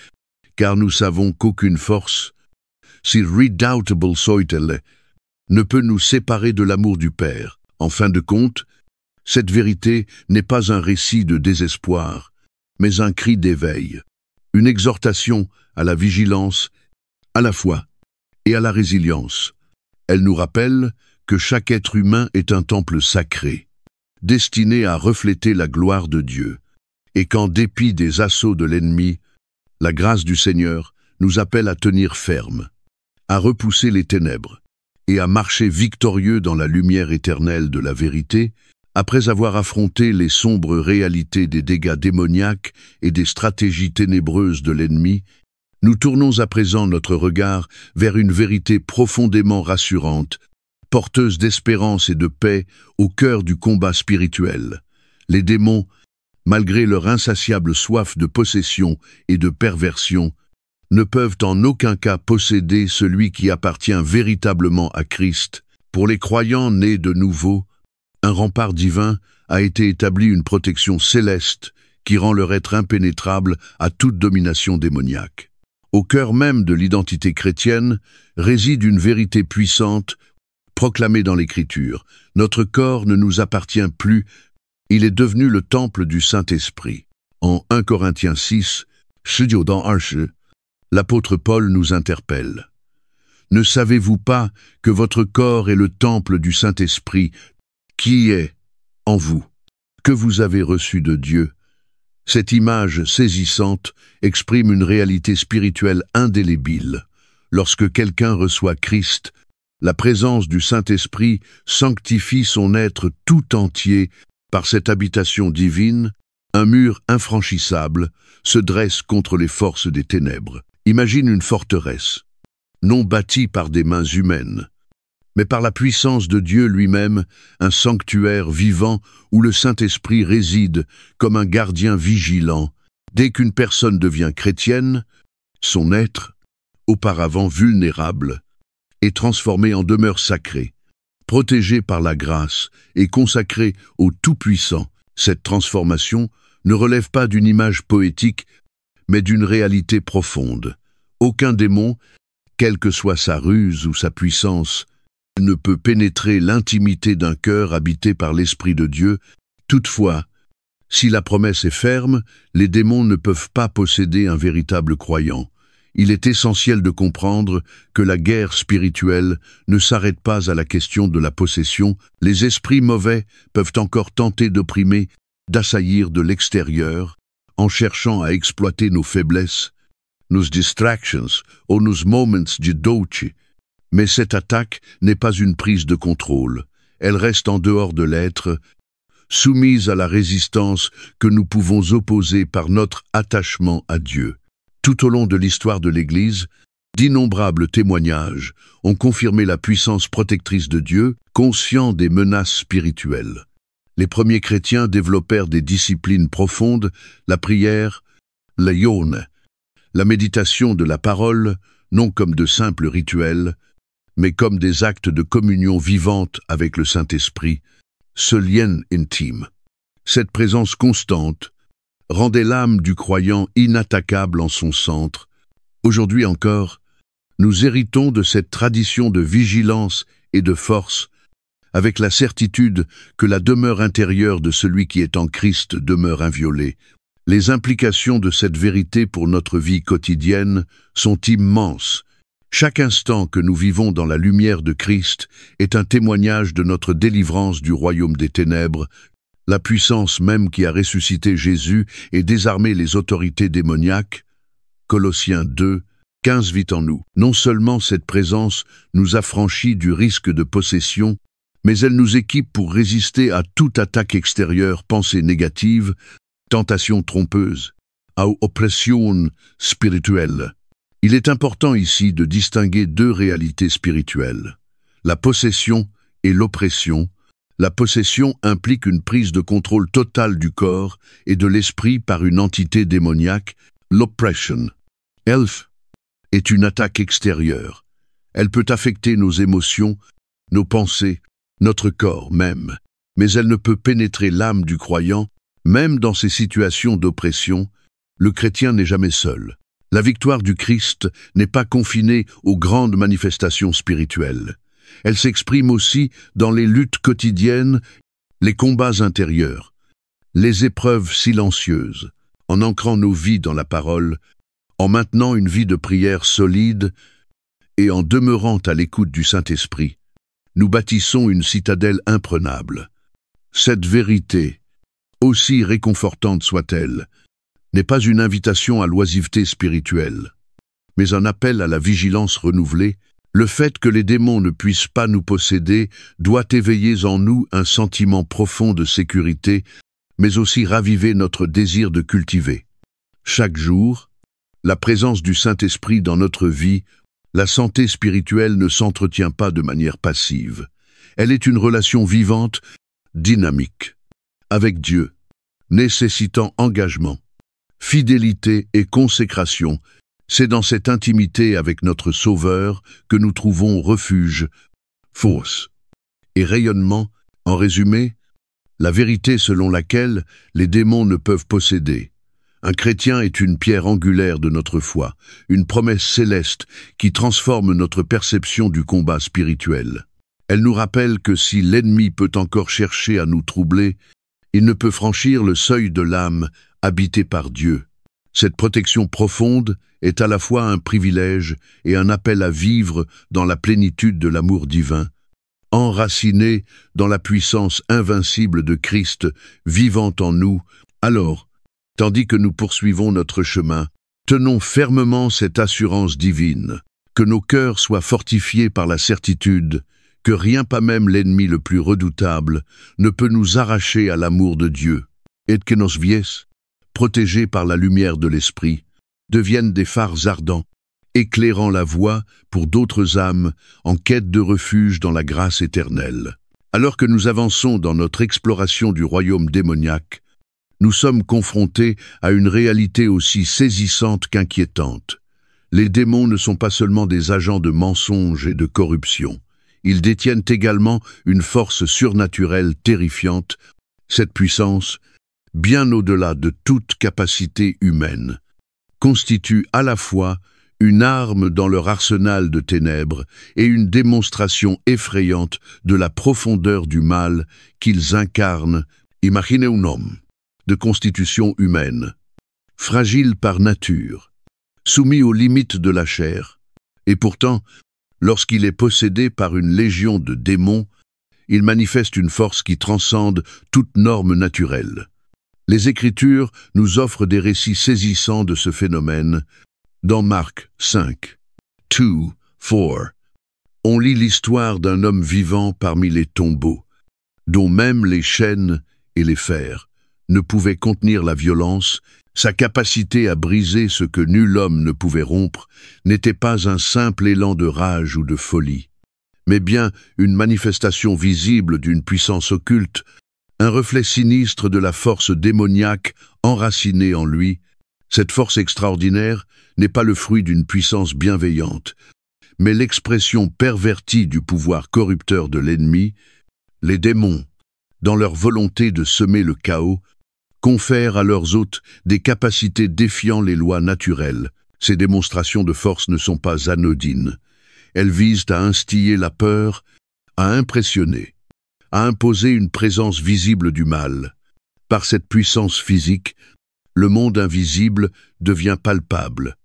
A: car nous savons qu'aucune force, si redoubtable soit-elle, ne peut nous séparer de l'amour du Père. En fin de compte, cette vérité n'est pas un récit de désespoir, mais un cri d'éveil, une exhortation à la vigilance, à la foi et à la résilience. Elle nous rappelle que chaque être humain est un temple sacré, destiné à refléter la gloire de Dieu, et qu'en dépit des assauts de l'ennemi, la grâce du Seigneur nous appelle à tenir ferme, à repousser les ténèbres, et à marcher victorieux dans la lumière éternelle de la vérité, après avoir affronté les sombres réalités des dégâts démoniaques et des stratégies ténébreuses de l'ennemi. Nous tournons à présent notre regard vers une vérité profondément rassurante, porteuse d'espérance et de paix au cœur du combat spirituel. Les démons, malgré leur insatiable soif de possession et de perversion, ne peuvent en aucun cas posséder celui qui appartient véritablement à Christ. Pour les croyants nés de nouveau, un rempart divin a été établi, une protection céleste qui rend leur être impénétrable à toute domination démoniaque. Au cœur même de l'identité chrétienne réside une vérité puissante proclamée dans l'Écriture. Notre corps ne nous appartient plus, il est devenu le temple du Saint-Esprit. En 1 Corinthiens 6, l'apôtre Paul nous interpelle. Ne savez-vous pas que votre corps est le temple du Saint-Esprit qui est en vous, que vous avez reçu de Dieu? Cette image saisissante exprime une réalité spirituelle indélébile. Lorsque quelqu'un reçoit Christ, la présence du Saint-Esprit sanctifie son être tout entier. Par cette habitation divine, un mur infranchissable se dresse contre les forces des ténèbres. Imagine une forteresse, non bâtie par des mains humaines, mais par la puissance de Dieu lui-même, un sanctuaire vivant où le Saint-Esprit réside comme un gardien vigilant. Dès qu'une personne devient chrétienne, son être, auparavant vulnérable, est transformé en demeure sacrée, protégé par la grâce et consacré au Tout-Puissant. Cette transformation ne relève pas d'une image poétique, mais d'une réalité profonde. Aucun démon, quelle que soit sa ruse ou sa puissance, ne peut pénétrer l'intimité d'un cœur habité par l'Esprit de Dieu. Toutefois, si la promesse est ferme, les démons ne peuvent pas posséder un véritable croyant. Il est essentiel de comprendre que la guerre spirituelle ne s'arrête pas à la question de la possession. Les esprits mauvais peuvent encore tenter d'opprimer, d'assaillir de l'extérieur, en cherchant à exploiter nos faiblesses, nos distractions ou nos moments de doute. Mais cette attaque n'est pas une prise de contrôle. Elle reste en dehors de l'être, soumise à la résistance que nous pouvons opposer par notre attachement à Dieu. Tout au long de l'histoire de l'Église, d'innombrables témoignages ont confirmé la puissance protectrice de Dieu, conscients des menaces spirituelles. Les premiers chrétiens développèrent des disciplines profondes, la prière, la yone, la méditation de la parole, non comme de simples rituels, mais comme des actes de communion vivante avec le Saint-Esprit, ce lien intime. Cette présence constante rendait l'âme du croyant inattaquable en son centre. Aujourd'hui encore, nous héritons de cette tradition de vigilance et de force, avec la certitude que la demeure intérieure de celui qui est en Christ demeure inviolée. Les implications de cette vérité pour notre vie quotidienne sont immenses. Chaque instant que nous vivons dans la lumière de Christ est un témoignage de notre délivrance du royaume des ténèbres. La puissance même qui a ressuscité Jésus et désarmé les autorités démoniaques. Colossiens 2, 15 vit en nous. Non seulement cette présence nous affranchit du risque de possession, mais elle nous équipe pour résister à toute attaque extérieure, pensée négative, tentation trompeuse, à oppression spirituelle. Il est important ici de distinguer deux réalités spirituelles, la possession et l'oppression. La possession implique une prise de contrôle totale du corps et de l'esprit par une entité démoniaque. L'oppression, elle, est une attaque extérieure. Elle peut affecter nos émotions, nos pensées, notre corps même, mais elle ne peut pénétrer l'âme du croyant. Même dans ces situations d'oppression, le chrétien n'est jamais seul. La victoire du Christ n'est pas confinée aux grandes manifestations spirituelles. Elle s'exprime aussi dans les luttes quotidiennes, les combats intérieurs, les épreuves silencieuses, en ancrant nos vies dans la parole, en maintenant une vie de prière solide et en demeurant à l'écoute du Saint-Esprit. Nous bâtissons une citadelle imprenable. Cette vérité, aussi réconfortante soit-elle, n'est pas une invitation à l'oisiveté spirituelle, mais un appel à la vigilance renouvelée. Le fait que les démons ne puissent pas nous posséder doit éveiller en nous un sentiment profond de sécurité, mais aussi raviver notre désir de cultiver. Chaque jour, la présence du Saint-Esprit dans notre vie, la santé spirituelle ne s'entretient pas de manière passive. Elle est une relation vivante, dynamique, avec Dieu, nécessitant engagement, fidélité et consécration. C'est dans cette intimité avec notre Sauveur que nous trouvons refuge, force et rayonnement. En résumé, la vérité selon laquelle les démons ne peuvent posséder. Un chrétien est une pierre angulaire de notre foi, une promesse céleste qui transforme notre perception du combat spirituel. Elle nous rappelle que si l'ennemi peut encore chercher à nous troubler, il ne peut franchir le seuil de l'âme habitée par Dieu. Cette protection profonde est à la fois un privilège et un appel à vivre dans la plénitude de l'amour divin, enraciné dans la puissance invincible de Christ vivant en nous. Alors, tandis que nous poursuivons notre chemin, tenons fermement cette assurance divine, que nos cœurs soient fortifiés par la certitude que rien, pas même l'ennemi le plus redoutable, ne peut nous arracher à l'amour de Dieu, et que nos vies, protégés par la lumière de l'Esprit, deviennent des phares ardents, éclairant la voie pour d'autres âmes en quête de refuge dans la grâce éternelle. Alors que nous avançons dans notre exploration du royaume démoniaque, nous sommes confrontés à une réalité aussi saisissante qu'inquiétante. Les démons ne sont pas seulement des agents de mensonge et de corruption. Ils détiennent également une force surnaturelle terrifiante. Cette puissance, bien au-delà de toute capacité humaine, constitue à la fois une arme dans leur arsenal de ténèbres et une démonstration effrayante de la profondeur du mal qu'ils incarnent. Imaginez un homme de constitution humaine, fragile par nature, soumis aux limites de la chair, et pourtant, lorsqu'il est possédé par une légion de démons, il manifeste une force qui transcende toute norme naturelle. Les Écritures nous offrent des récits saisissants de ce phénomène. Dans Marc 5, 4, on lit l'histoire d'un homme vivant parmi les tombeaux, dont même les chaînes et les fers ne pouvaient contenir la violence. Sa capacité à briser ce que nul homme ne pouvait rompre n'était pas un simple élan de rage ou de folie, mais bien une manifestation visible d'une puissance occulte, un reflet sinistre de la force démoniaque enracinée en lui. Cette force extraordinaire n'est pas le fruit d'une puissance bienveillante, mais l'expression pervertie du pouvoir corrupteur de l'ennemi. Les démons, dans leur volonté de semer le chaos, confèrent à leurs hôtes des capacités défiant les lois naturelles. Ces démonstrations de force ne sont pas anodines. Elles visent à instiller la peur, à impressionner, à imposer une présence visible du mal. Par cette puissance physique, le monde invisible devient palpable,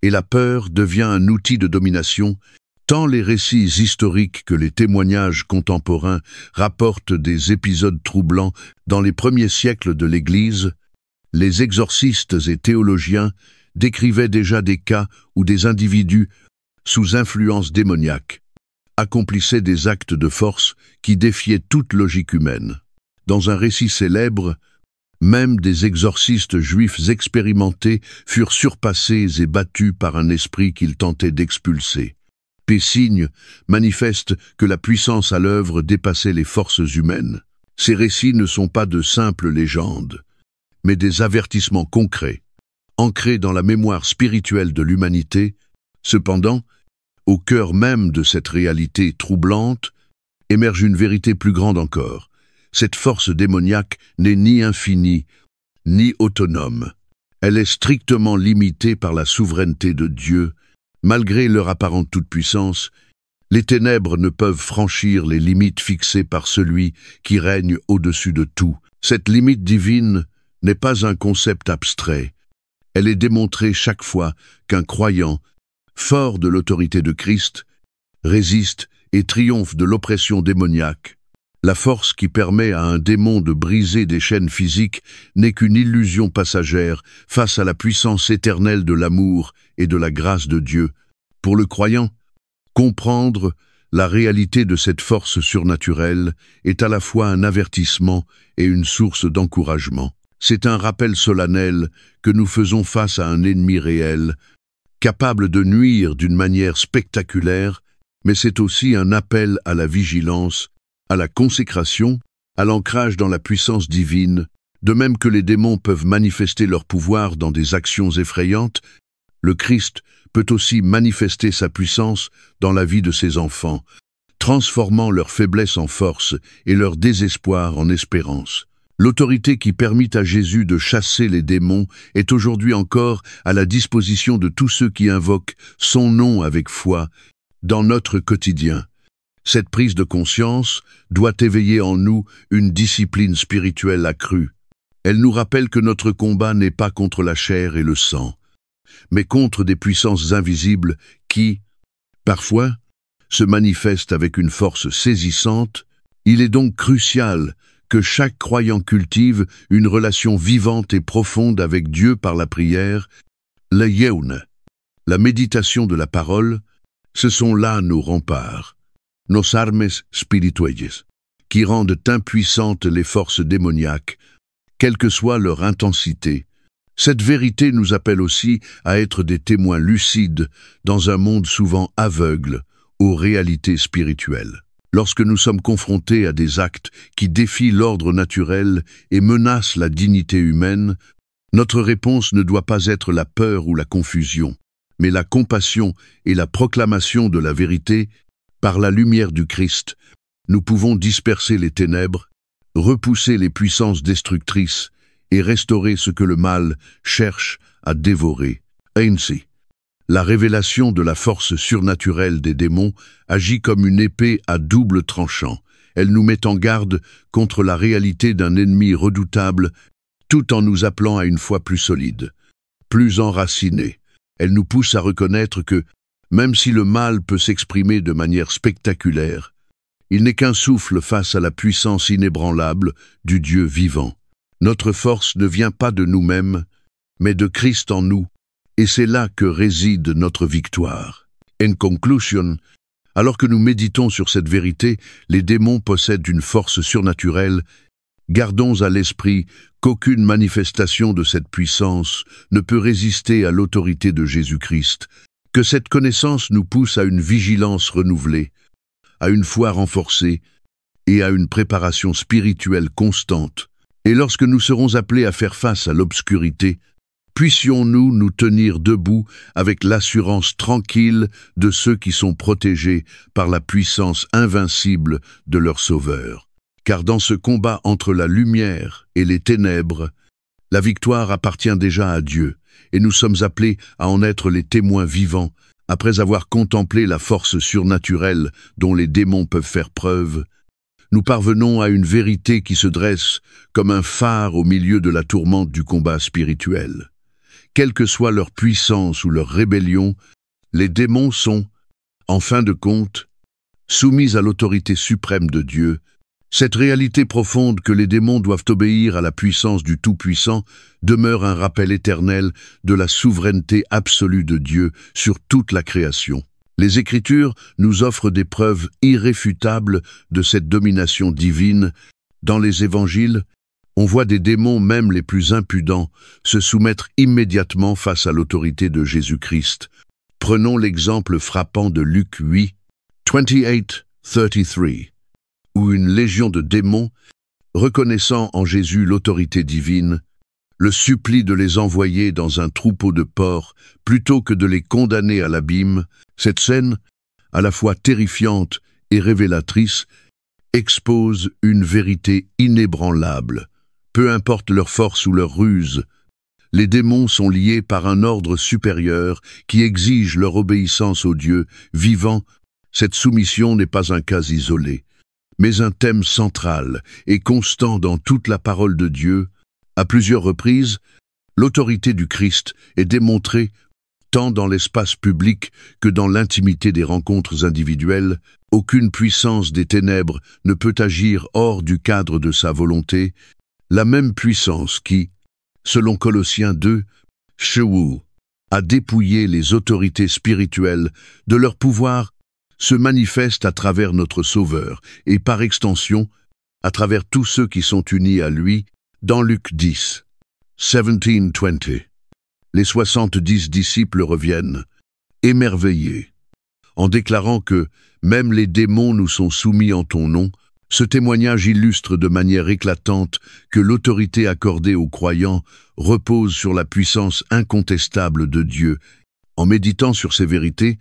A: et la peur devient un outil de domination. Tant les récits historiques que les témoignages contemporains rapportent des épisodes troublants. Dans les premiers siècles de l'Église, les exorcistes et théologiens décrivaient déjà des cas où des individus, sous influence démoniaque, accomplissaient des actes de force qui défiaient toute logique humaine. Dans un récit célèbre, même des exorcistes juifs expérimentés furent surpassés et battus par un esprit qu'ils tentaient d'expulser. Ces signes manifestent que la puissance à l'œuvre dépassait les forces humaines. Ces récits ne sont pas de simples légendes, mais des avertissements concrets, ancrés dans la mémoire spirituelle de l'humanité. Cependant, au cœur même de cette réalité troublante, émerge une vérité plus grande encore. Cette force démoniaque n'est ni infinie, ni autonome. Elle est strictement limitée par la souveraineté de Dieu. Malgré leur apparente toute-puissance, les ténèbres ne peuvent franchir les limites fixées par celui qui règne au-dessus de tout. Cette limite divine n'est pas un concept abstrait. Elle est démontrée chaque fois qu'un croyant, fort de l'autorité de Christ, résiste et triomphe de l'oppression démoniaque. La force qui permet à un démon de briser des chaînes physiques n'est qu'une illusion passagère face à la puissance éternelle de l'amour et de la grâce de Dieu. Pour le croyant, comprendre la réalité de cette force surnaturelle est à la fois un avertissement et une source d'encouragement. C'est un rappel solennel que nous faisons face à un ennemi réel, capable de nuire d'une manière spectaculaire, mais c'est aussi un appel à la vigilance, à la consécration, à l'ancrage dans la puissance divine. De même que les démons peuvent manifester leur pouvoir dans des actions effrayantes, Le Christ peut aussi manifester sa puissance dans la vie de ses enfants, transformant leur faiblesse en force et leur désespoir en espérance. L'autorité qui permit à Jésus de chasser les démons est aujourd'hui encore à la disposition de tous ceux qui invoquent son nom avec foi dans notre quotidien. Cette prise de conscience doit éveiller en nous une discipline spirituelle accrue. Elle nous rappelle que notre combat n'est pas contre la chair et le sang, mais contre des puissances invisibles qui, parfois, se manifestent avec une force saisissante. Il est donc crucial que chaque croyant cultive une relation vivante et profonde avec Dieu par la prière, le yeun, la méditation de la parole. Ce sont là nos remparts, nos armes spirituelles, qui rendent impuissantes les forces démoniaques, quelle que soit leur intensité. Cette vérité nous appelle aussi à être des témoins lucides dans un monde souvent aveugle aux réalités spirituelles. Lorsque nous sommes confrontés à des actes qui défient l'ordre naturel et menacent la dignité humaine, notre réponse ne doit pas être la peur ou la confusion, mais la compassion et la proclamation de la vérité. Par la lumière du Christ, nous pouvons disperser les ténèbres, repousser les puissances destructrices et restaurer ce que le mal cherche à dévorer. Ainsi, la révélation de la force surnaturelle des démons agit comme une épée à double tranchant. Elle nous met en garde contre la réalité d'un ennemi redoutable, tout en nous appelant à une foi plus solide, plus enracinée. Elle nous pousse à reconnaître que, même si le mal peut s'exprimer de manière spectaculaire, il n'est qu'un souffle face à la puissance inébranlable du Dieu vivant. Notre force ne vient pas de nous-mêmes, mais de Christ en nous, et c'est là que réside notre victoire. En conclusion, alors que nous méditons sur cette vérité, les démons possèdent une force surnaturelle. Gardons à l'esprit qu'aucune manifestation de cette puissance ne peut résister à l'autorité de Jésus-Christ, que cette connaissance nous pousse à une vigilance renouvelée, à une foi renforcée et à une préparation spirituelle constante. Et lorsque nous serons appelés à faire face à l'obscurité, puissions-nous nous tenir debout avec l'assurance tranquille de ceux qui sont protégés par la puissance invincible de leur Sauveur. Car dans ce combat entre la lumière et les ténèbres, la victoire appartient déjà à Dieu, et nous sommes appelés à en être les témoins vivants, après avoir contemplé la force surnaturelle dont les démons peuvent faire preuve. Nous parvenons à une vérité qui se dresse comme un phare au milieu de la tourmente du combat spirituel. Quelle que soit leur puissance ou leur rébellion, les démons sont, en fin de compte, soumis à l'autorité suprême de Dieu. Cette réalité profonde que les démons doivent obéir à la puissance du Tout-Puissant demeure un rappel éternel de la souveraineté absolue de Dieu sur toute la création. Les Écritures nous offrent des preuves irréfutables de cette domination divine. Dans les Évangiles, on voit des démons, même les plus impudents, se soumettre immédiatement face à l'autorité de Jésus-Christ. Prenons l'exemple frappant de Luc 8, 28-33, où une légion de démons, reconnaissant en Jésus l'autorité divine, le supplie de les envoyer dans un troupeau de porcs plutôt que de les condamner à l'abîme. Cette scène, à la fois terrifiante et révélatrice, expose une vérité inébranlable. Peu importe leur force ou leur ruse, les démons sont liés par un ordre supérieur qui exige leur obéissance au Dieu vivant. Cette soumission n'est pas un cas isolé, mais un thème central et constant dans toute la parole de Dieu. À plusieurs reprises, l'autorité du Christ est démontrée tant dans l'espace public que dans l'intimité des rencontres individuelles. Aucune puissance des ténèbres ne peut agir hors du cadre de sa volonté. La même puissance qui, selon Colossiens 2, a dépouillé les autorités spirituelles de leur pouvoir, se manifeste à travers notre Sauveur et par extension à travers tous ceux qui sont unis à lui. Dans Luc 10, 17-20, les 70 disciples reviennent, émerveillés, en déclarant que même les démons nous sont soumis en ton nom. Ce témoignage illustre de manière éclatante que l'autorité accordée aux croyants repose sur la puissance incontestable de Dieu En méditant sur ces vérités,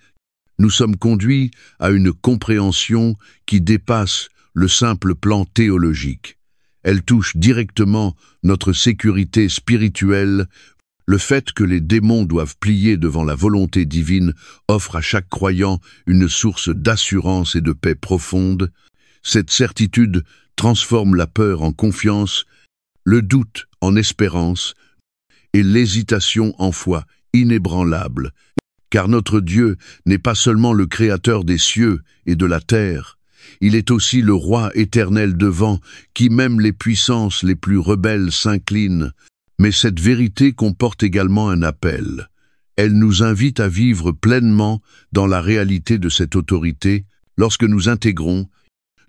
A: nous sommes conduits à une compréhension qui dépasse le simple plan théologique. Elle touche directement notre sécurité spirituelle. Le fait que les démons doivent plier devant la volonté divine offre à chaque croyant une source d'assurance et de paix profonde. Cette certitude transforme la peur en confiance, le doute en espérance et l'hésitation en foi inébranlable. Car notre Dieu n'est pas seulement le Créateur des cieux et de la terre, il est aussi le Roi éternel devant qui même les puissances les plus rebelles s'inclinent. Mais cette vérité comporte également un appel. Elle nous invite à vivre pleinement dans la réalité de cette autorité lorsque nous intégrons,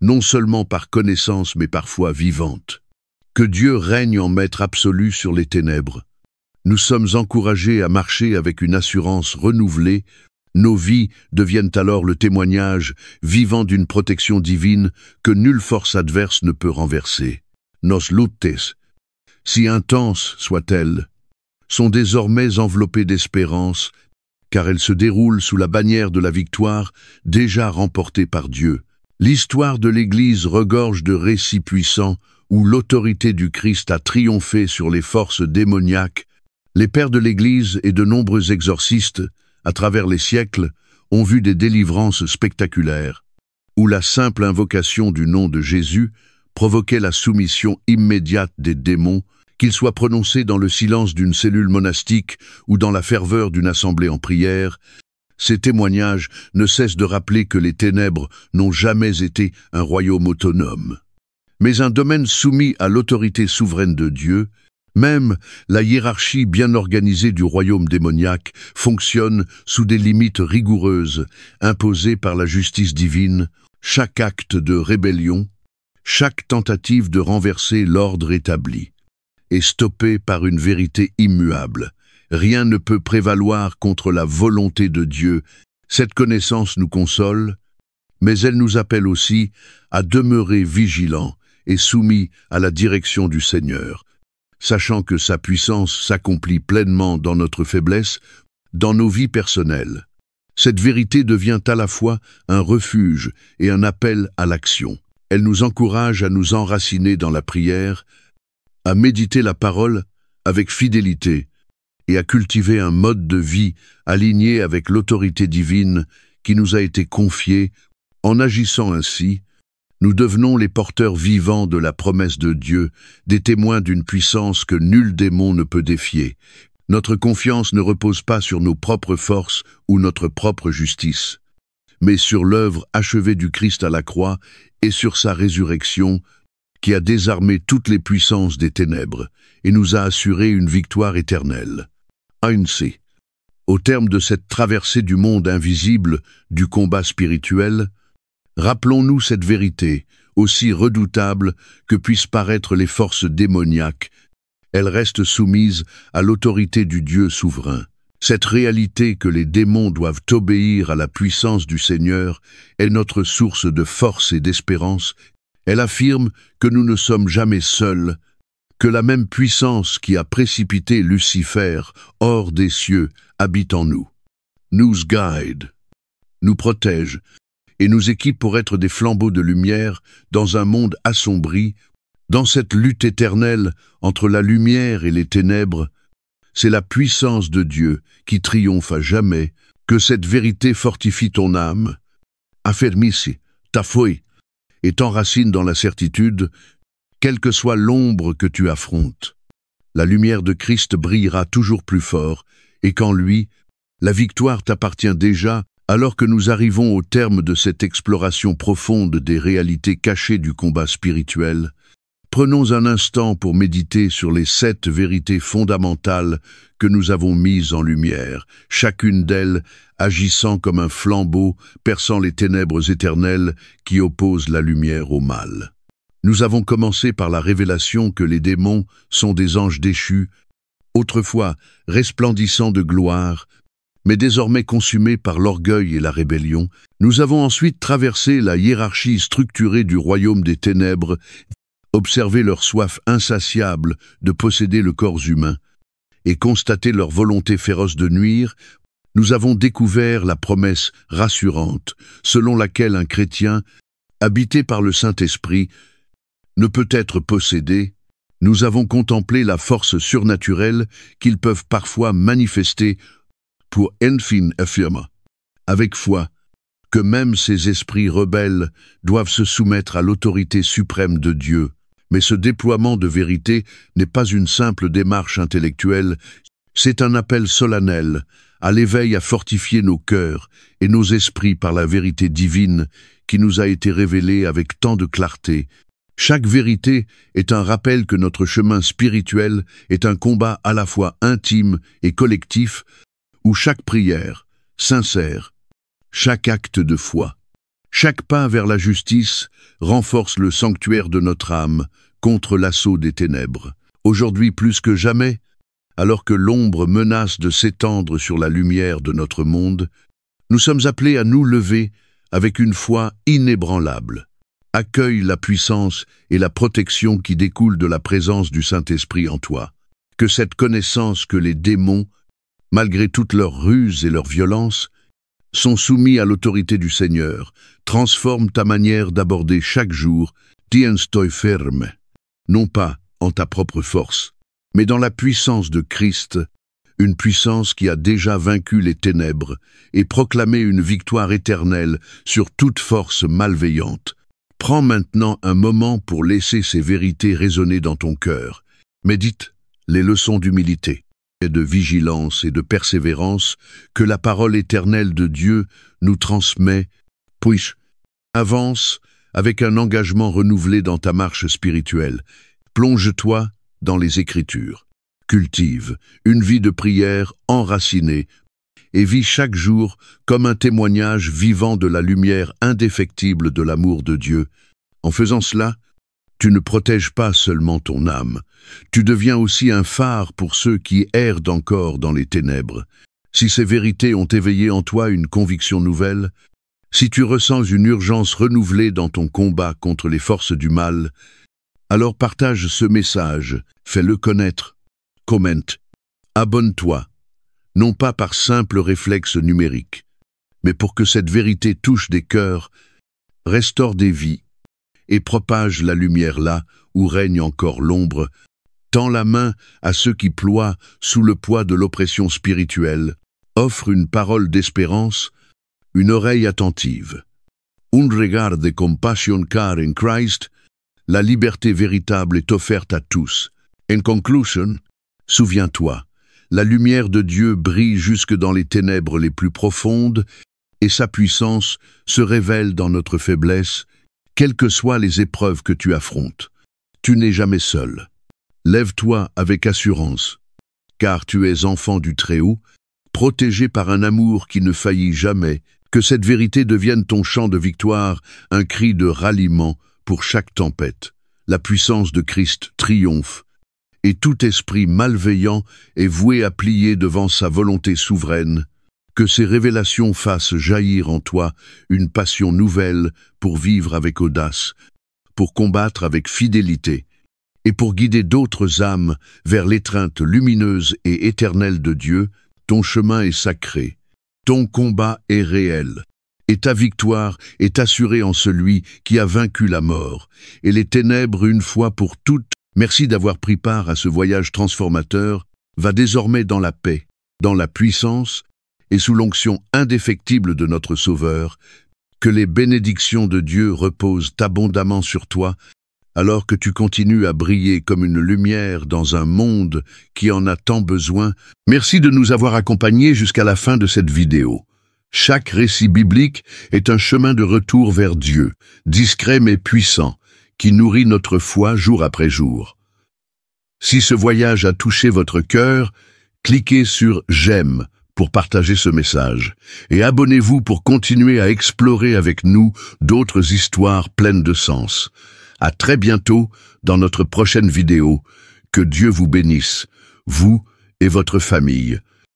A: non seulement par connaissance mais par foi vivante, que Dieu règne en maître absolu sur les ténèbres. Nous sommes encouragés à marcher avec une assurance renouvelée. Nos vies deviennent alors le témoignage vivant d'une protection divine que nulle force adverse ne peut renverser. Nos luttes, si intenses soient-elles, sont désormais enveloppées d'espérance, car elles se déroulent sous la bannière de la victoire déjà remportée par Dieu. L'histoire de l'Église regorge de récits puissants où l'autorité du Christ a triomphé sur les forces démoniaques. Les pères de l'Église et de nombreux exorcistes, à travers les siècles, ont vu des délivrances spectaculaires, où la simple invocation du nom de Jésus provoquait la soumission immédiate des démons, qu'ils soient prononcés dans le silence d'une cellule monastique ou dans la ferveur d'une assemblée en prière. Ces témoignages ne cessent de rappeler que les ténèbres n'ont jamais été un royaume autonome, mais un domaine soumis à l'autorité souveraine de Dieu. Même la hiérarchie bien organisée du royaume démoniaque fonctionne sous des limites rigoureuses, imposées par la justice divine. Chaque acte de rébellion, chaque tentative de renverser l'ordre établi, est stoppé par une vérité immuable. Rien ne peut prévaloir contre la volonté de Dieu. Cette connaissance nous console, mais elle nous appelle aussi à demeurer vigilants et soumis à la direction du Seigneur, sachant que sa puissance s'accomplit pleinement dans notre faiblesse, dans nos vies personnelles. Cette vérité devient à la fois un refuge et un appel à l'action. Elle nous encourage à nous enraciner dans la prière, à méditer la parole avec fidélité et à cultiver un mode de vie aligné avec l'autorité divine qui nous a été confiée. En agissant ainsi, nous devenons les porteurs vivants de la promesse de Dieu, des témoins d'une puissance que nul démon ne peut défier. Notre confiance ne repose pas sur nos propres forces ou notre propre justice, mais sur l'œuvre achevée du Christ à la croix et sur sa résurrection, qui a désarmé toutes les puissances des ténèbres et nous a assuré une victoire éternelle. Ainsi, au terme de cette traversée du monde invisible, du combat spirituel, rappelons-nous cette vérité, aussi redoutable que puissent paraître les forces démoniaques. Elle reste soumise à l'autorité du Dieu souverain. Cette réalité que les démons doivent obéir à la puissance du Seigneur est notre source de force et d'espérance. Elle affirme que nous ne sommes jamais seuls, que la même puissance qui a précipité Lucifer hors des cieux habite en nous, nous guide, nous protège et nous équipe pour être des flambeaux de lumière dans un monde assombri. Dans cette lutte éternelle entre la lumière et les ténèbres, c'est la puissance de Dieu qui triomphe à jamais. Que cette vérité fortifie ton âme, affermisse ta foi et t'enracine dans la certitude, quelle que soit l'ombre que tu affrontes. La lumière de Christ brillera toujours plus fort, et qu'en lui, la victoire t'appartient déjà. Alors que nous arrivons au terme de cette exploration profonde des réalités cachées du combat spirituel, prenons un instant pour méditer sur les 7 vérités fondamentales que nous avons mises en lumière, chacune d'elles agissant comme un flambeau perçant les ténèbres éternelles qui opposent la lumière au mal. Nous avons commencé par la révélation que les démons sont des anges déchus, autrefois resplendissants de gloire, mais désormais consumés par l'orgueil et la rébellion. Nous avons ensuite traversé la hiérarchie structurée du royaume des ténèbres, observé leur soif insatiable de posséder le corps humain, et constaté leur volonté féroce de nuire. nous avons découvert la promesse rassurante selon laquelle un chrétien, habité par le Saint-Esprit, ne peut être possédé. Nous avons contemplé la force surnaturelle qu'ils peuvent parfois manifester pour enfin affirmer, avec foi, que même ces esprits rebelles doivent se soumettre à l'autorité suprême de Dieu. Mais ce déploiement de vérité n'est pas une simple démarche intellectuelle, c'est un appel solennel à l'éveil à fortifier nos cœurs et nos esprits par la vérité divine qui nous a été révélée avec tant de clarté. Chaque vérité est un rappel que notre chemin spirituel est un combat à la fois intime et collectif, où chaque prière, sincère, chaque acte de foi, chaque pas vers la justice renforce le sanctuaire de notre âme contre l'assaut des ténèbres. Aujourd'hui plus que jamais, alors que l'ombre menace de s'étendre sur la lumière de notre monde, nous sommes appelés à nous lever avec une foi inébranlable. Accueille la puissance et la protection qui découlent de la présence du Saint-Esprit en toi. Que cette connaissance que les démons, malgré toutes leurs ruses et leurs violences, sont soumis à l'autorité du Seigneur, transforme ta manière d'aborder chaque jour, tien stoi ferme, non pas en ta propre force, mais dans la puissance de Christ, une puissance qui a déjà vaincu les ténèbres et proclamé une victoire éternelle sur toute force malveillante. Prends maintenant un moment pour laisser ces vérités résonner dans ton cœur. Médite les leçons d'humilité, et de vigilance et de persévérance que la parole éternelle de Dieu nous transmet, puis avance avec un engagement renouvelé dans ta marche spirituelle. Plonge-toi dans les Écritures. Cultive une vie de prière enracinée et vis chaque jour comme un témoignage vivant de la lumière indéfectible de l'amour de Dieu. En faisant cela, tu ne protèges pas seulement ton âme, tu deviens aussi un phare pour ceux qui errent encore dans les ténèbres. Si ces vérités ont éveillé en toi une conviction nouvelle, si tu ressens une urgence renouvelée dans ton combat contre les forces du mal, alors partage ce message, fais-le connaître, commente, abonne-toi, non pas par simple réflexe numérique, mais pour que cette vérité touche des cœurs, restaure des vies et propage la lumière là où règne encore l'ombre. Tends la main à ceux qui ploient sous le poids de l'oppression spirituelle, offre une parole d'espérance, une oreille attentive. Un regard de compassion car en Christ, la liberté véritable est offerte à tous. En conclusion, souviens-toi, la lumière de Dieu brille jusque dans les ténèbres les plus profondes et sa puissance se révèle dans notre faiblesse, quelles que soient les épreuves que tu affrontes. Tu n'es jamais seul. Lève-toi avec assurance, car tu es enfant du Très-Haut, protégé par un amour qui ne faillit jamais. Que cette vérité devienne ton chant de victoire, un cri de ralliement pour chaque tempête. La puissance de Christ triomphe, et tout esprit malveillant est voué à plier devant sa volonté souveraine. Que ces révélations fassent jaillir en toi une passion nouvelle pour vivre avec audace, pour combattre avec fidélité, et pour guider d'autres âmes vers l'étreinte lumineuse et éternelle de Dieu. Ton chemin est sacré, ton combat est réel, et ta victoire est assurée en celui qui a vaincu la mort, et les ténèbres une fois pour toutes. Merci d'avoir pris part à ce voyage transformateur. Va désormais dans la paix, dans la puissance, et sous l'onction indéfectible de notre Sauveur, que les bénédictions de Dieu reposent abondamment sur toi, alors que tu continues à briller comme une lumière dans un monde qui en a tant besoin. Merci de nous avoir accompagnés jusqu'à la fin de cette vidéo. Chaque récit biblique est un chemin de retour vers Dieu, discret mais puissant, qui nourrit notre foi jour après jour. Si ce voyage a touché votre cœur, cliquez sur « J'aime » pour partager ce message, et abonnez-vous pour continuer à explorer avec nous d'autres histoires pleines de sens. À très bientôt dans notre prochaine vidéo. Que Dieu vous bénisse, vous et votre famille.